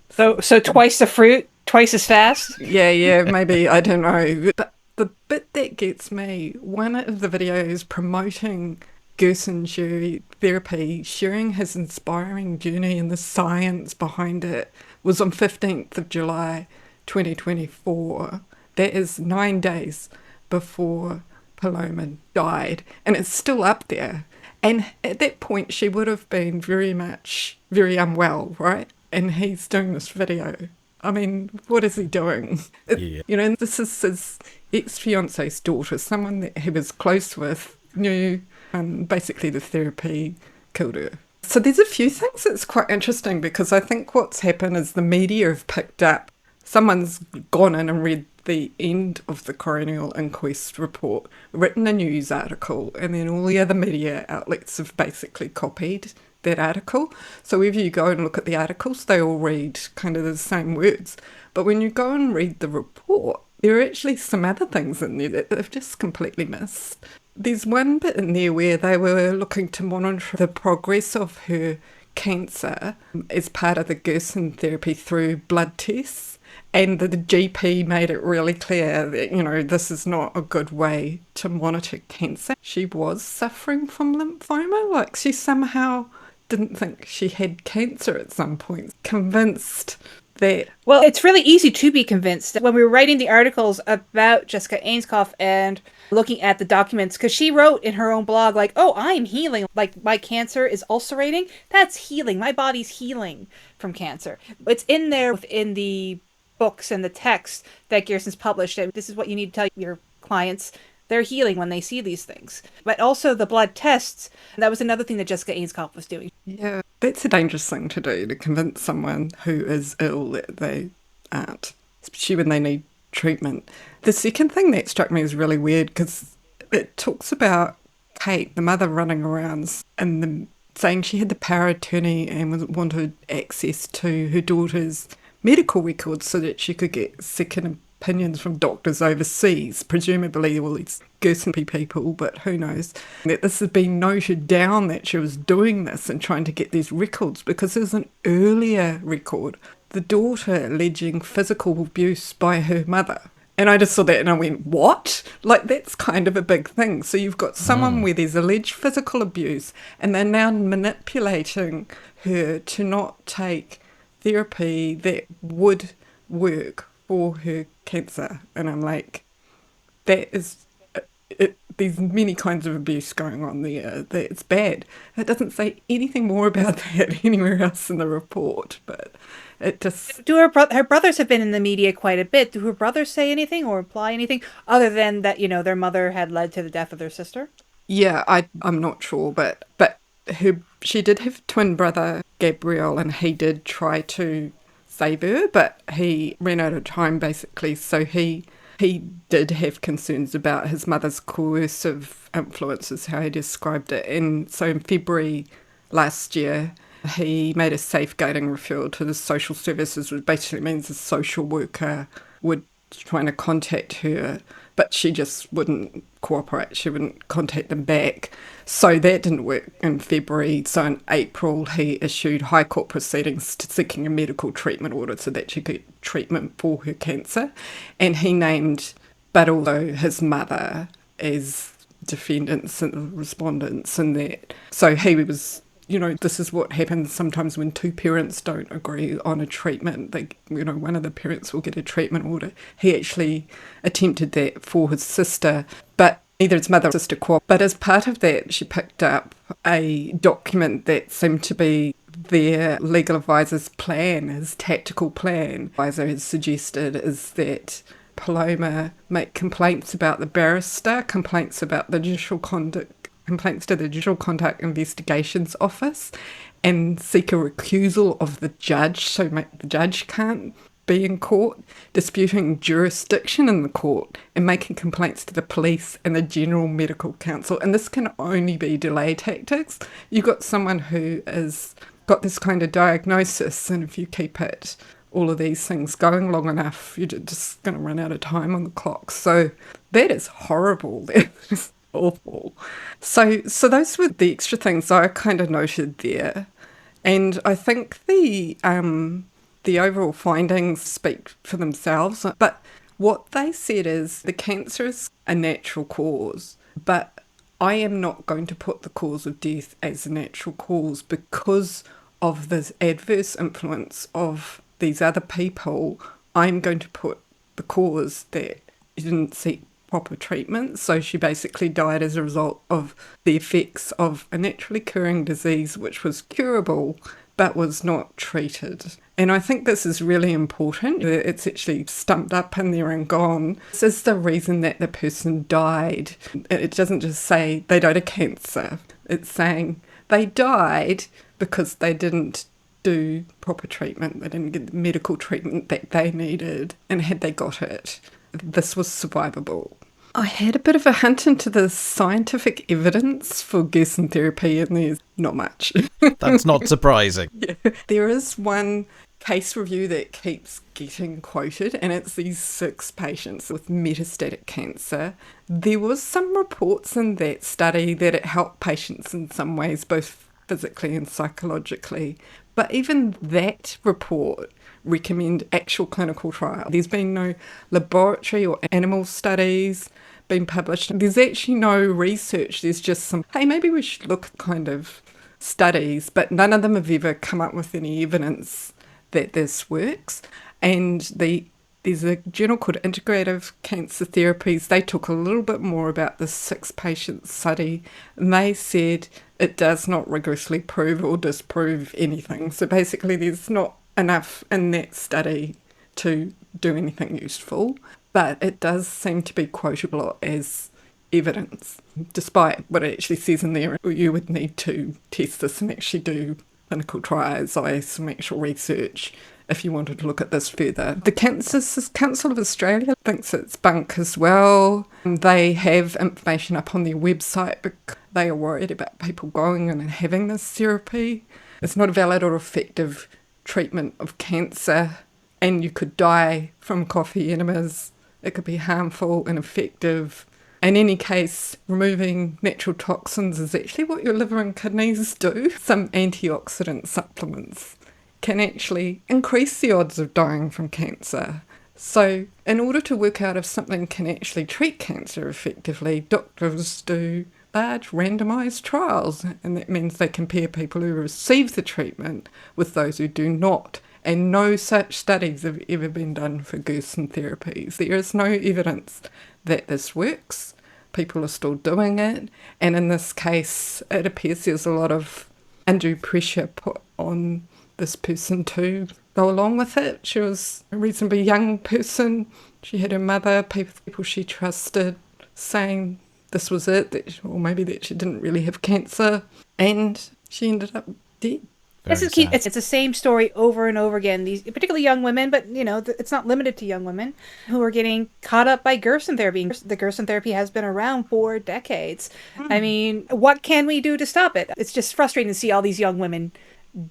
So twice the fruit, twice as fast? Yeah, maybe, I don't know. But the bit that gets me, one of the videos promoting Gerson Therapy, sharing his inspiring journey and the science behind it, was on 15th of July 2024. That is 9 days before Paloma died, and it's still up there. And at that point, she would have been very unwell, right? And he's doing this video. I mean, what is he doing? Yeah. This is his ex-fiance's daughter, someone that he was close with, knew, and basically the therapy killed her. So there's a few things that's quite interesting, because I think what's happened is the media have picked up, someone's gone in and read the end of the coronial inquest report, written a news article, and then all the other media outlets have basically copied that article. So if you go and look at the articles, they all read kind of the same words. But when you go and read the report, there are actually some other things in there that they've just completely missed. There's one bit in there where they were looking to monitor the progress of her cancer as part of the Gerson therapy through blood tests. And the GP made it really clear that, this is not a good way to monitor cancer. She was suffering from lymphoma. Like, she somehow didn't think she had cancer at some point. Convinced that... Well, it's really easy to be convinced. When we were writing the articles about Jessica Ainscough and looking at the documents, because she wrote in her own blog, like, oh, I'm healing. Like, my cancer is ulcerating. That's healing. My body's healing from cancer. It's in there within the books and the text that Gerson's published. And this is what you need to tell your clients. They're healing when they see these things. But also the blood tests, that was another thing that Jessica Ainscough was doing. Yeah, that's a dangerous thing to do, to convince someone who is ill that they aren't, especially when they need treatment. The second thing that struck me as really weird, because it talks about Kate, the mother, running around and saying she had the power of attorney and wanted access to her daughter's medical records so that she could get second opinions from doctors overseas, presumably all these Gerson people, but who knows. That this has been noted down that she was doing this and trying to get these records, because there's an earlier record, the daughter alleging physical abuse by her mother. And I just saw that and I went, what? Like, that's kind of a big thing. So you've got someone where there's alleged physical abuse and they're now manipulating her to not take therapy that would work for her cancer. And I'm like, that is... there's many kinds of abuse going on there. It's bad. It doesn't say anything more about that anywhere else in the report, but it just... Do her brothers have been in the media quite a bit. Do her brothers say anything or imply anything other than that, their mother had led to the death of their sister? Yeah, I'm not sure, but she did have a twin brother, Gabriel, and he did try to save her, but he ran out of time, basically, so he did have concerns about his mother's coercive influences, how he described it. And so in February last year, he made a safeguarding referral to the social services, which basically means a social worker would try to contact her but she just wouldn't cooperate. She wouldn't contact them back. So that didn't work in February. So in April, he issued High Court proceedings seeking a medical treatment order so that she could get treatment for her cancer. And he named, but also his mother, as defendants and respondents in that. So he was, this is what happens sometimes when two parents don't agree on a treatment. One of the parents will get a treatment order. He actually attempted that for his sister, but neither his mother or sister cooperated. But as part of that, she picked up a document that seemed to be their legal advisor's plan, his tactical plan. The advisor has suggested is that Paloma make complaints about the barrister, complaints about the judicial conduct, complaints to the Judicial Conduct Investigations Office, and seek a recusal of the judge, so the judge can't be in court, disputing jurisdiction in the court, and making complaints to the police and the General Medical Council. And this can only be delay tactics. You've got someone who has got this kind of diagnosis, and if you keep all of these things going long enough, you're just going to run out of time on the clock. So that is horrible. That is awful. So those were the extra things I kind of noted there. And I think the overall findings speak for themselves. But what they said is the cancer is a natural cause, but I am not going to put the cause of death as a natural cause because of this adverse influence of these other people. I'm going to put the cause that she didn't seek proper treatment. So she basically died as a result of the effects of a naturally occurring disease which was curable but was not treated. And I think this is really important. It's actually stumped up in there and gone. This is the reason that the person died. It doesn't just say they died of cancer. It's saying they died because they didn't do proper treatment. They didn't get the medical treatment that they needed. And had they got it, this was survivable. I had a bit of a hunt into the scientific evidence for Gerson therapy, and there's not much. That's not surprising. Yeah. There is one case review that keeps getting quoted, and it's these 6 patients with metastatic cancer. There was some reports in that study that it helped patients in some ways, both physically and psychologically. But even that report recommend actual clinical trial. There's been no laboratory or animal studies been published. There's actually no research. There's just some, hey, maybe we should look at kind of studies, but none of them have ever come up with any evidence that this works. And there's a journal called Integrative Cancer Therapies. They talk a little bit more about the 6-patient study, and they said it does not rigorously prove or disprove anything. So basically there's not enough in that study to do anything useful, but it does seem to be quotable as evidence. Despite what it actually says in there, you would need to test this and actually do clinical trials, some actual research, if you wanted to look at this further. The Cancer Council of Australia thinks it's bunk as well. They have information up on their website because they are worried about people going in and having this therapy. It's not a valid or effective treatment of cancer, and you could die from coffee enemas. It could be harmful, ineffective. In any case, removing natural toxins is actually what your liver and kidneys do. Some antioxidant supplements can actually increase the odds of dying from cancer. So in order to work out if something can actually treat cancer effectively, doctors do large randomised trials, and that means they compare people who receive the treatment with those who do not. And no such studies have ever been done for Gerson therapies. There is no evidence that this works. People are still doing it. And in this case, it appears there's a lot of undue pressure put on this person to go along with it. She was a reasonably young person. She had her mother, people she trusted, saying this was it, or maybe that she didn't really have cancer. And she ended up dead. This is key. It's the same story over and over again. These particularly young women, but it's not limited to young women who are getting caught up by Gerson therapy. The Gerson therapy has been around for decades. I mean, what can we do to stop it? It's just frustrating to see all these young women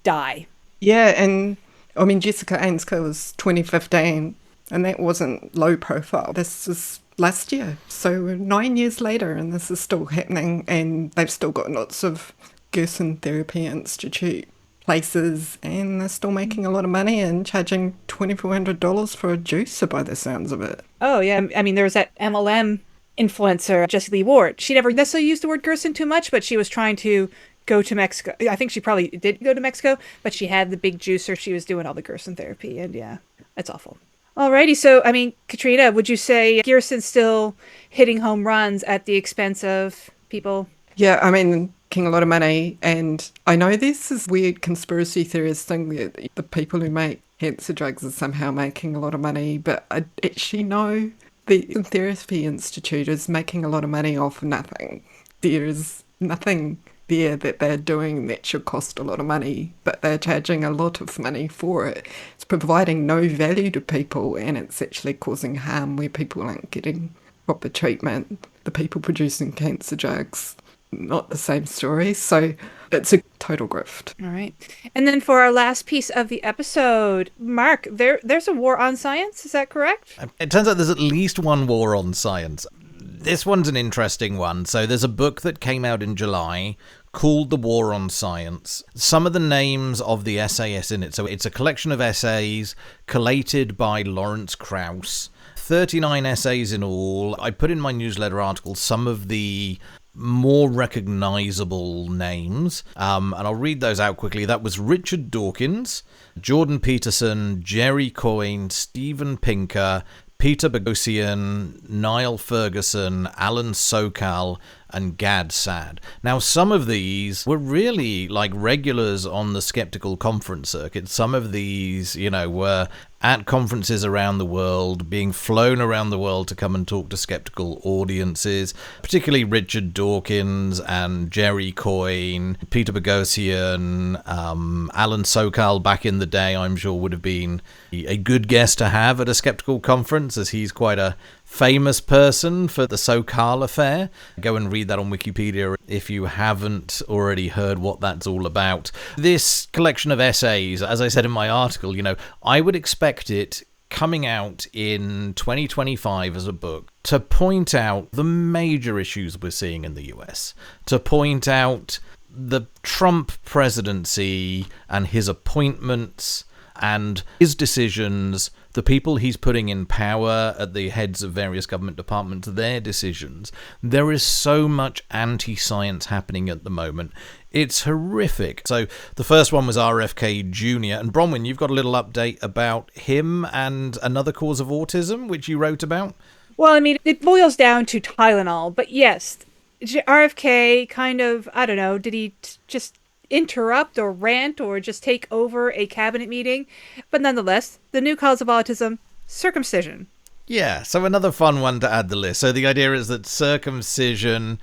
die. Yeah, and I mean, Jessica Ainsker was 2015, and that wasn't low profile. This is last year. So 9 years later, and this is still happening, and they've still got lots of Gerson Therapy Institute places, and they're still making a lot of money and charging $2,400 for a juicer by the sounds of it. Oh, yeah. I mean, there was that MLM influencer, Jessie Lee Ward. She never necessarily used the word Gerson too much, but she was trying to go to Mexico. I think she probably did go to Mexico, but she had the big juicer. She was doing all the Gerson therapy, and yeah, it's awful. Alrighty, so, I mean, Katrina, would you say Gerson's still hitting home runs at the expense of people? Yeah, I mean, making a lot of money, and I know this is weird conspiracy theorist thing that the people who make cancer drugs are somehow making a lot of money, but I actually know the Therapy Institute is making a lot of money off nothing. There is nothing there that they're doing that should cost a lot of money, but they're charging a lot of money for it. It's providing no value to people, and it's actually causing harm where people aren't getting proper treatment. The people producing cancer drugs, not the same story. So it's a total grift. All right. And then for our last piece of the episode, Mark, there's a war on science. Is that correct? It turns out there's at least one war on science. This one's an interesting one. So there's a book that came out in July called The War on Science. Some of the names of the essayists in it. So it's a collection of essays collated by Lawrence Krauss. 39 essays in all. I put in my newsletter article some of the more recognizable names, and I'll read those out quickly. That was Richard Dawkins, Jordan Peterson, Jerry Coyne, Steven Pinker, Peter Boghossian, Niall Ferguson, Alan Sokal, and Gad Saad. Now, some of these were really like regulars on the skeptical conference circuit. Some of these, were at conferences around the world, being flown around the world to come and talk to skeptical audiences, particularly Richard Dawkins and Jerry Coyne, Peter Boghossian, Alan Sokal back in the day, I'm sure would have been a good guest to have at a skeptical conference, as he's quite a famous person for the Sokal affair. Go and read that on Wikipedia if you haven't already heard what that's all about. This collection of essays, as I said in my article, I would expect it coming out in 2025 as a book to point out the major issues we're seeing in the US, to point out the Trump presidency and his appointments and his decisions, the people he's putting in power at the heads of various government departments, their decisions. There is so much anti-science happening at the moment. It's horrific. So the first one was RFK Jr. And Bronwyn, you've got a little update about him and another cause of autism, which you wrote about. Well, I mean, it boils down to Tylenol, but yes, RFK kind of, I don't know, did he just interrupt or rant or just take over a cabinet meeting? But nonetheless, the new cause of autism, circumcision. Yeah, so another fun one to add to the list. So the idea is that circumcision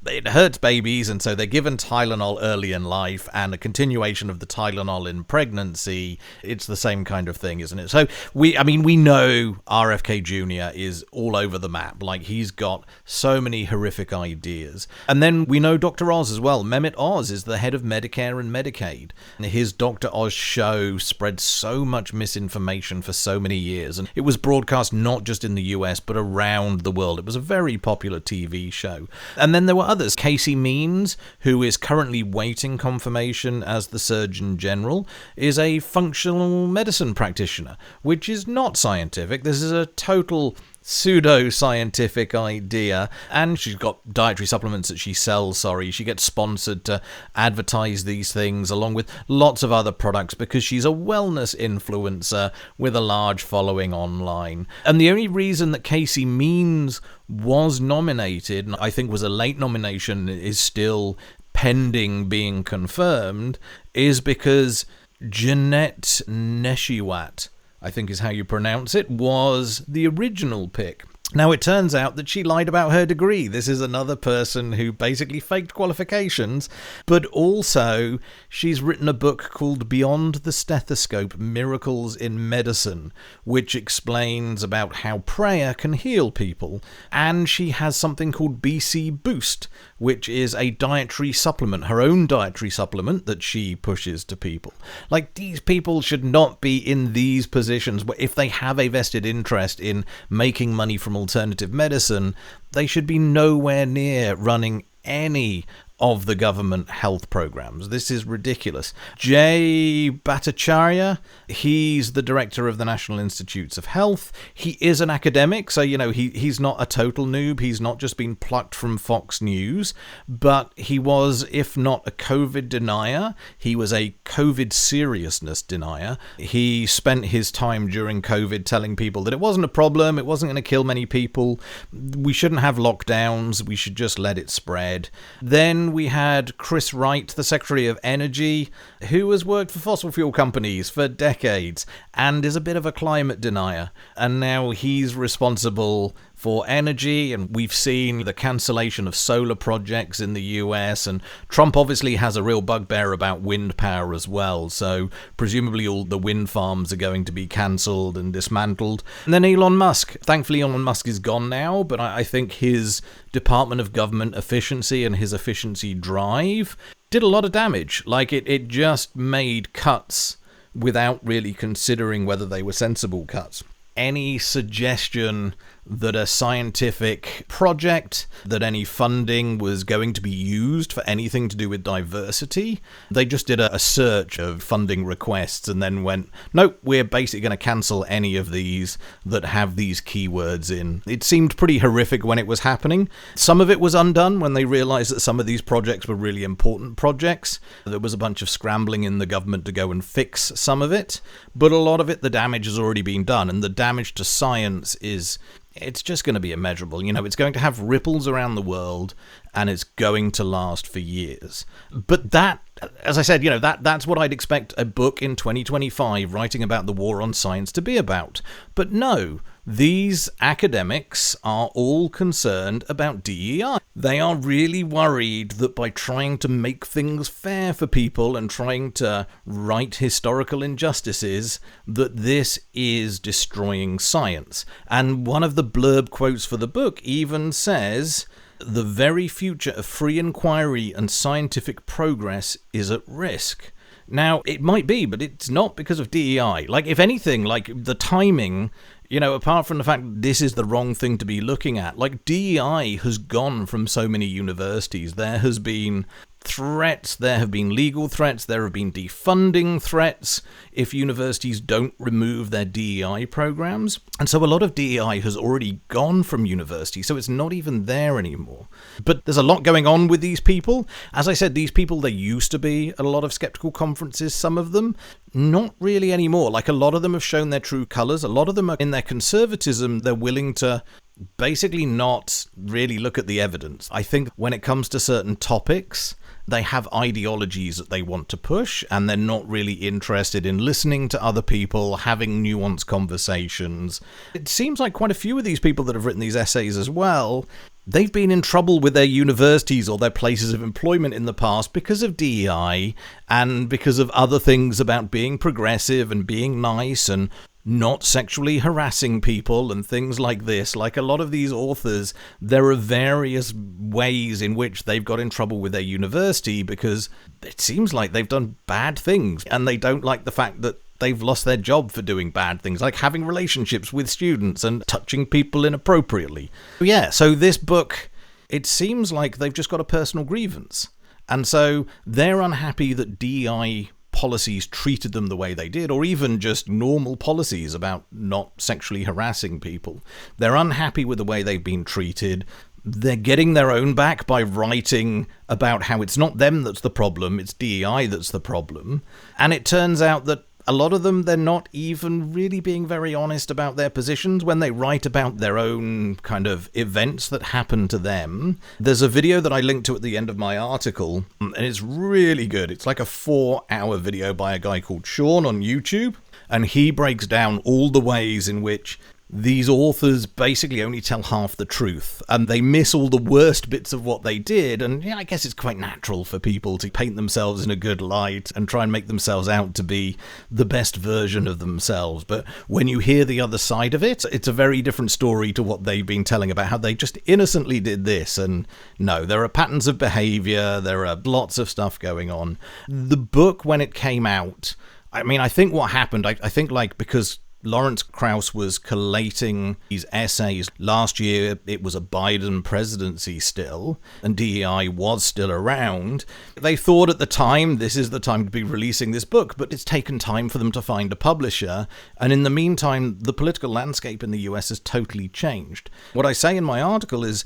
it hurts babies, and so they're given Tylenol early in life, and a continuation of the Tylenol in pregnancy. It's the same kind of thing, isn't it? So we know RFK Jr. is all over the map. Like, he's got so many horrific ideas. And then we know Dr. Oz as well. Mehmet Oz is the head of Medicare and Medicaid. His Dr. Oz show spread so much misinformation for so many years, and it was broadcast not just in the US, but around the world. It was a very popular TV show. And then there were others. Casey Means, who is currently waiting confirmation as the Surgeon General, is a functional medicine practitioner, which is not scientific. This is a total pseudo-scientific idea, and she's got dietary supplements that she sells. She gets sponsored to advertise these things along with lots of other products because she's a wellness influencer with a large following online. And the only reason that Casey Means was nominated, and I think was a late nomination, is still pending being confirmed, is because Jeanette Neshiwat, I think is how you pronounce it, was the original pick. Now, it turns out that she lied about her degree. This is another person who basically faked qualifications, but also she's written a book called Beyond the Stethoscope, Miracles in Medicine, which explains about how prayer can heal people. And she has something called BC Boost, which is a dietary supplement, her own dietary supplement that she pushes to people. Like, these people should not be in these positions if they have a vested interest in making money from all alternative medicine, they should be nowhere near running any of the government health programs. This is ridiculous. Jay Bhattacharya, he's the director of the National Institutes of Health. He is an academic, so, he's not a total noob. He's not just been plucked from Fox News, but he was, if not a COVID denier, he was a COVID seriousness denier. He spent his time during COVID telling people that it wasn't a problem, it wasn't going to kill many people, we shouldn't have lockdowns, we should just let it spread. Then we had Chris Wright, the Secretary of Energy, who has worked for fossil fuel companies for decades and is a bit of a climate denier. And now he's responsible for energy, and we've seen the cancellation of solar projects in the US, and Trump obviously has a real bugbear about wind power as well, so presumably all the wind farms are going to be cancelled and dismantled. And then Elon Musk. Thankfully Elon Musk is gone now, but I think his Department of Government efficiency and his efficiency drive did a lot of damage. Like, it just made cuts without really considering whether they were sensible cuts. Any suggestion that a scientific project, that any funding was going to be used for anything to do with diversity, they just did a search of funding requests and then went, nope, we're basically going to cancel any of these that have these keywords in. It seemed pretty horrific when it was happening. Some of it was undone when they realized that some of these projects were really important projects. There was a bunch of scrambling in the government to go and fix some of it, but a lot of it, the damage has already been done, and the damage to science it's just going to be immeasurable. It's going to have ripples around the world, and it's going to last for years. But that, as I said, that's what I'd expect a book in 2025 writing about the war on science to be about. But no, these academics are all concerned about DEI. They are really worried that by trying to make things fair for people and trying to right historical injustices, that this is destroying science. And one of the blurb quotes for the book even says, "The very future of free inquiry and scientific progress is at risk." Now, it might be, but it's not because of DEI. Like, if anything, like the timing, apart from the fact that this is the wrong thing to be looking at, like DEI has gone from so many universities. There has been threats, there have been legal threats, there have been defunding threats if universities don't remove their DEI programs. And so a lot of DEI has already gone from universities, so it's not even there anymore. But there's a lot going on with these people. As I said, these people, they used to be at a lot of skeptical conferences, some of them, not really anymore. Like, a lot of them have shown their true colours. A lot of them are in their conservatism, they're willing to basically not really look at the evidence. I think when it comes to certain topics, they have ideologies that they want to push, and they're not really interested in listening to other people, having nuanced conversations. It seems like quite a few of these people that have written these essays as well, they've been in trouble with their universities or their places of employment in the past because of DEI and because of other things about being progressive and being nice and not sexually harassing people and things like this. Like, a lot of these authors, there are various ways in which they've got in trouble with their university because it seems like they've done bad things, and they don't like the fact that they've lost their job for doing bad things, like having relationships with students and touching people inappropriately. Yeah, so this book, it seems like they've just got a personal grievance. And so they're unhappy that DEI policies treated them the way they did, or even just normal policies about not sexually harassing people. They're unhappy with the way they've been treated. They're getting their own back by writing about how it's not them that's the problem, it's DEI that's the problem. And it turns out that a lot of them, they're not even really being very honest about their positions when they write about their own kind of events that happen to them. There's a video that I linked to at the end of my article, and it's really good. It's like a 4-hour video by a guy called Sean on YouTube, and he breaks down all the ways in which these authors basically only tell half the truth, and they miss all the worst bits of what they did. And yeah, I guess it's quite natural for people to paint themselves in a good light and try and make themselves out to be the best version of themselves. But when you hear the other side of it, it's a very different story to what they've been telling about how they just innocently did this. And no, there are patterns of behavior, there are lots of stuff going on. The book, when it came out, I mean, I think what happened, I think, like, because Lawrence Krauss was collating these essays. Last year, it was a Biden presidency still, and DEI was still around. They thought at the time, this is the time to be releasing this book, but it's taken time for them to find a publisher. And in the meantime, the political landscape in the US has totally changed. What I say in my article is,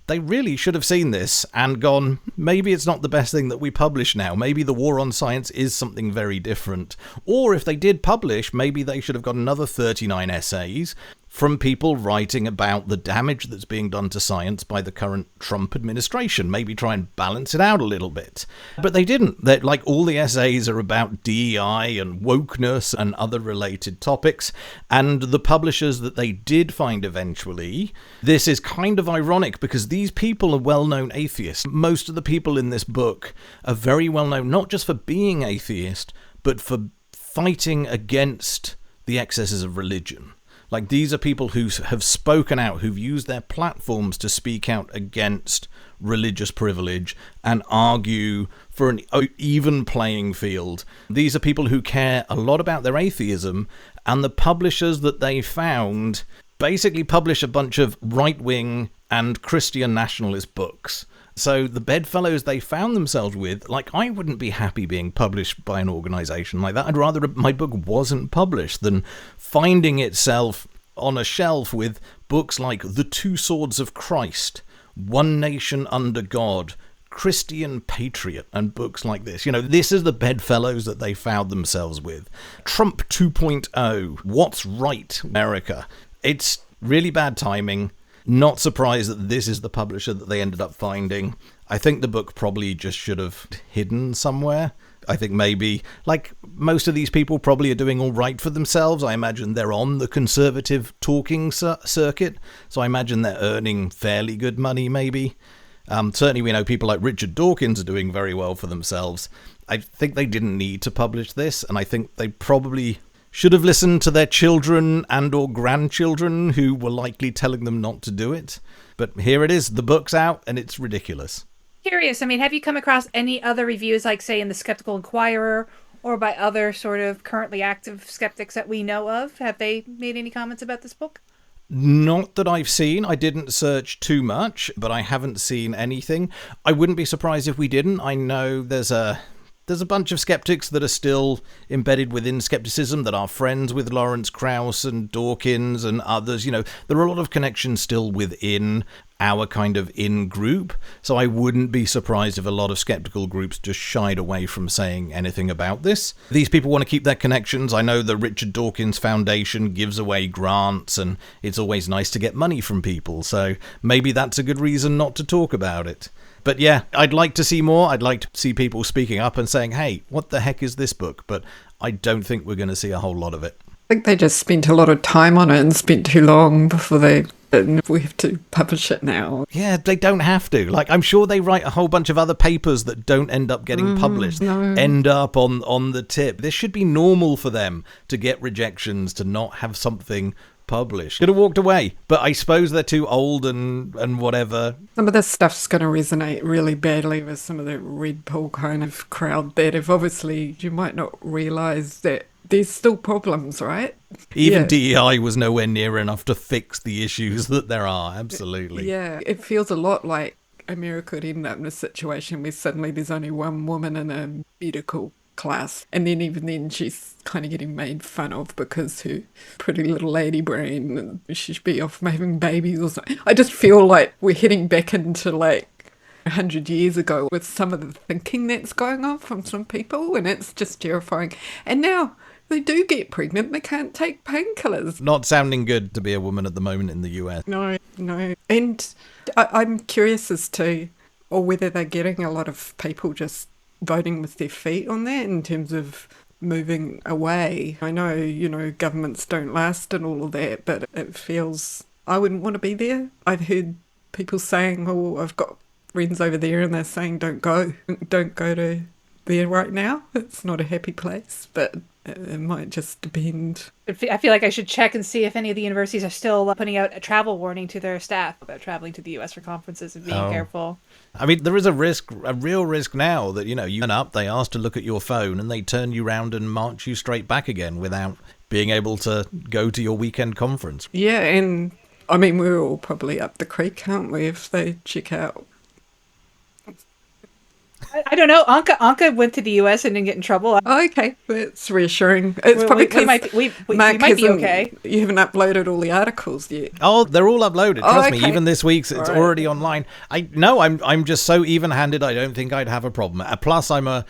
they really should have seen this and gone, maybe it's not the best thing that we publish now. Maybe the war on science is something very different. Or if they did publish, maybe they should have got another 39 essays from people writing about the damage that's being done to science by the current Trump administration. Maybe try and balance it out a little bit. But they didn't. They're, like, all the essays are about DEI and wokeness and other related topics. And the publishers that they did find eventually, this is kind of ironic because these people are well-known atheists. Most of the people in this book are very well-known, not just for being atheist, but for fighting against the excesses of religion. Like, these are people who have spoken out, who've used their platforms to speak out against religious privilege and argue for an even playing field. These are people who care a lot about their atheism, and the publishers that they found basically publish a bunch of right-wing and Christian nationalist books. So the bedfellows they found themselves with, like, I wouldn't be happy being published by an organisation like that. I'd rather my book wasn't published than finding itself on a shelf with books like The Two Swords of Christ, One Nation Under God, Christian Patriot, and books like this. You know, this is the bedfellows that they found themselves with. Trump 2.0, What's Right, America. It's really bad timing. Not surprised that this is the publisher that they ended up finding. I think the book probably just should have hidden somewhere. I think maybe, like, most of these people probably are doing all right for themselves. I imagine they're on the conservative talking circuit, so I imagine they're earning fairly good money, maybe. Certainly we know people like Richard Dawkins are doing very well for themselves. I think they didn't need to publish this, and I think they probably should have listened to their children and or grandchildren who were likely telling them not to do it. But here it is, the book's out, and it's ridiculous. Curious, I mean, have you come across any other reviews, like, say, in the Skeptical Inquirer or by other sort of currently active skeptics that we know of? Have they made any comments about this book? Not that I've seen. I didn't search too much, but I haven't seen anything. I wouldn't be surprised if we didn't. I know there's a bunch of skeptics that are still embedded within skepticism that are friends with Lawrence Krauss and Dawkins and others. You know, there are a lot of connections still within our kind of in-group, so I wouldn't be surprised if a lot of skeptical groups just shied away from saying anything about this. These people want to keep their connections. I know the Richard Dawkins Foundation gives away grants, and it's always nice to get money from people, so maybe that's a good reason not to talk about it. But yeah, I'd like to see more. I'd like to see people speaking up and saying, hey, what the heck is this book? But I don't think we're going to see a whole lot of it. I think they just spent a lot of time on it and spent too long before we have to publish it now. Yeah, they don't have to. Like, I'm sure they write a whole bunch of other papers that don't end up getting published, end up on the tip. This should be normal for them to get rejections, to not have something published. Could have walked away, but I suppose they're too old and whatever. Some of this stuff's going to resonate really badly with some of the Red Pill kind of crowd that have obviously, you might not realise that there's still problems, right? Even DEI was nowhere near enough to fix the issues that there are, absolutely. Yeah, it feels a lot like America could end up in a situation where suddenly there's only one woman in a medical class, and then even then she's kind of getting made fun of because her pretty little lady brain, she should be off having babies or something. I just feel like we're heading back into like 100 years ago with some of the thinking that's going on from some people, and it's just terrifying. And now they do get pregnant, they can't take painkillers. Not sounding good to be a woman at the moment in the US. No. And I'm curious as to, or whether they're getting a lot of people just voting with their feet on that in terms of moving away. I know, you know, governments don't last and all of that, but it feels, I wouldn't want to be there. I've heard people saying, oh, I've got friends over there and they're saying don't go to there right now. It's not a happy place, but it might just depend. I feel like I should check and see if any of the universities are still putting out a travel warning to their staff about traveling to the US for conferences and being careful. I mean, there is a real risk now that, you know, you turn up, they ask to look at your phone, and they turn you round and march you straight back again without being able to go to your weekend conference. Yeah, and I mean, we're all probably up the creek, aren't we, if they check out. I don't know. Anka went to the US and didn't get in trouble. Oh, okay, that's reassuring. It's probably because we Mark might be okay. You haven't uploaded all the articles yet. Oh, they're all uploaded. Trust me, even this week's, it's All right. already online. I'm just so even-handed. I don't think I'd have a problem. Plus, I'm a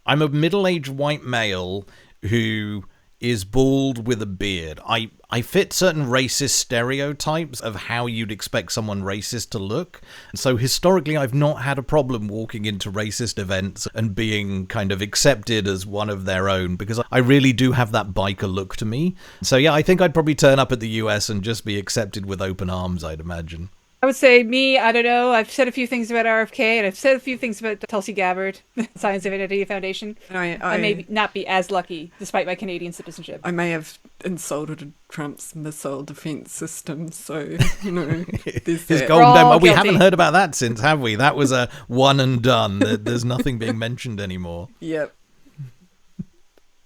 middle-aged white male who is bald with a beard. I fit certain racist stereotypes of how you'd expect someone racist to look. So historically, I've not had a problem walking into racist events and being kind of accepted as one of their own, because I really do have that biker look to me. So yeah, I think I'd probably turn up at the US and just be accepted with open arms, I'd imagine. I would say I don't know. I've said a few things about RFK, and I've said a few things about Tulsi Gabbard, Science and Avi Foundation. I may not be as lucky, despite my Canadian citizenship. I may have insulted Trump's missile defense system, so, there's His that. golden dome. We guilty. haven't heard about that since, have we? That was a one and done. There's nothing being mentioned anymore. Yep.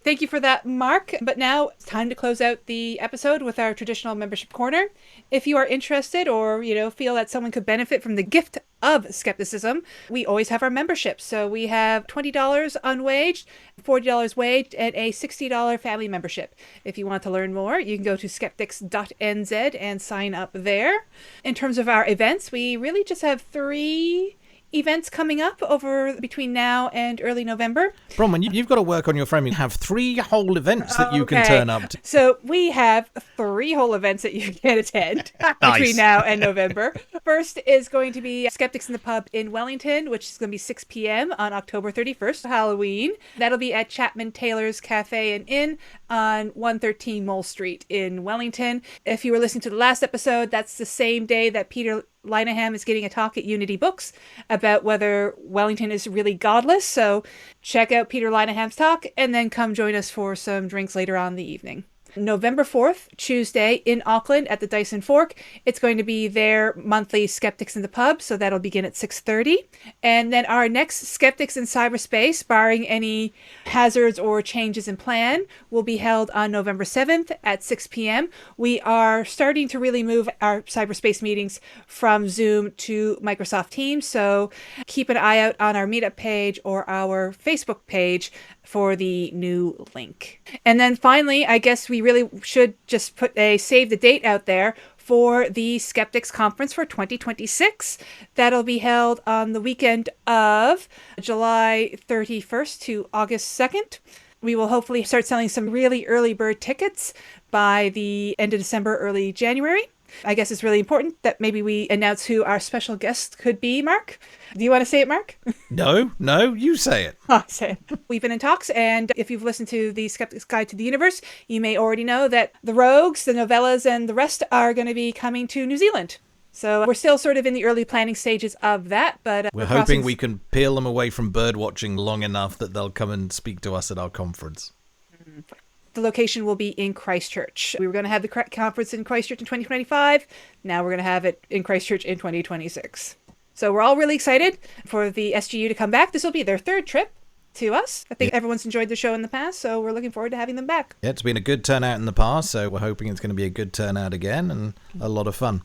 Thank you for that, Mark. But now it's time to close out the episode with our traditional membership corner. If you are interested or, feel that someone could benefit from the gift of skepticism, we always have our memberships. So we have $20 unwaged, $40 waged, and a $60 family membership. If you want to learn more, you can go to skeptics.nz and sign up there. In terms of our events, we really just have 3 events coming up over between now and early November. Bronwyn, you've got to work on your framing. You have 3 whole events that you can turn up to. So we have 3 whole events that you can attend between now and November. First is going to be Skeptics in the Pub in Wellington, which is going to be 6 p.m. on October 31st, Halloween. That'll be at Chapman Taylor's Cafe and Inn on 113 Mole Street in Wellington. If you were listening to the last episode, that's the same day that Peter Linehan is getting a talk at Unity Books about whether Wellington is really godless. So check out Peter Linehan's talk and then come join us for some drinks later on in the evening. November 4th, Tuesday, in Auckland at the Dyson Fork. It's going to be their monthly Skeptics in the Pub, so that'll begin at 6:30. And then our next Skeptics in Cyberspace, barring any hazards or changes in plan, will be held on November 7th at 6 p.m. We are starting to really move our cyberspace meetings from Zoom to Microsoft Teams, so keep an eye out on our meetup page or our Facebook page for the new link. And then finally, I guess we really should just put a save the date out there for the Skeptics Conference for 2026. That'll be held on the weekend of July 31st to August 2nd. We will hopefully start selling some really early bird tickets by the end of December, early January. I guess it's really important that maybe we announce who our special guest could be, Mark. Do you want to say it, Mark? No, you say it. I'll say it. We've been in talks, and if you've listened to the Skeptic's Guide to the Universe, you may already know that the Rogues, the Novellas, and the rest are going to be coming to New Zealand. So we're still sort of in the early planning stages of that, but we're hoping we can peel them away from bird watching long enough that they'll come and speak to us at our conference. Mm-hmm. The location will be in Christchurch. We were going to have the conference in Christchurch in 2025. Now we're going to have it in Christchurch in 2026. So we're all really excited for the SGU to come back. This will be their 3rd trip to us. I think everyone's enjoyed the show in the past, so we're looking forward to having them back. Yeah, it's been a good turnout in the past, so we're hoping it's going to be a good turnout again and a lot of fun.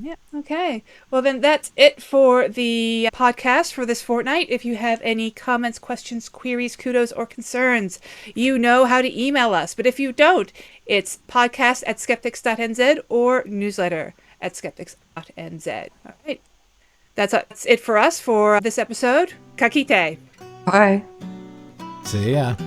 Yeah, okay. Well, then that's it for the podcast for this fortnight. If you have any comments, questions, queries, kudos, or concerns, you know how to email us. But if you don't, it's podcast@skeptics.nz or newsletter@skeptics.nz. All right. That's it for us for this episode. Ka kite. Bye. See ya.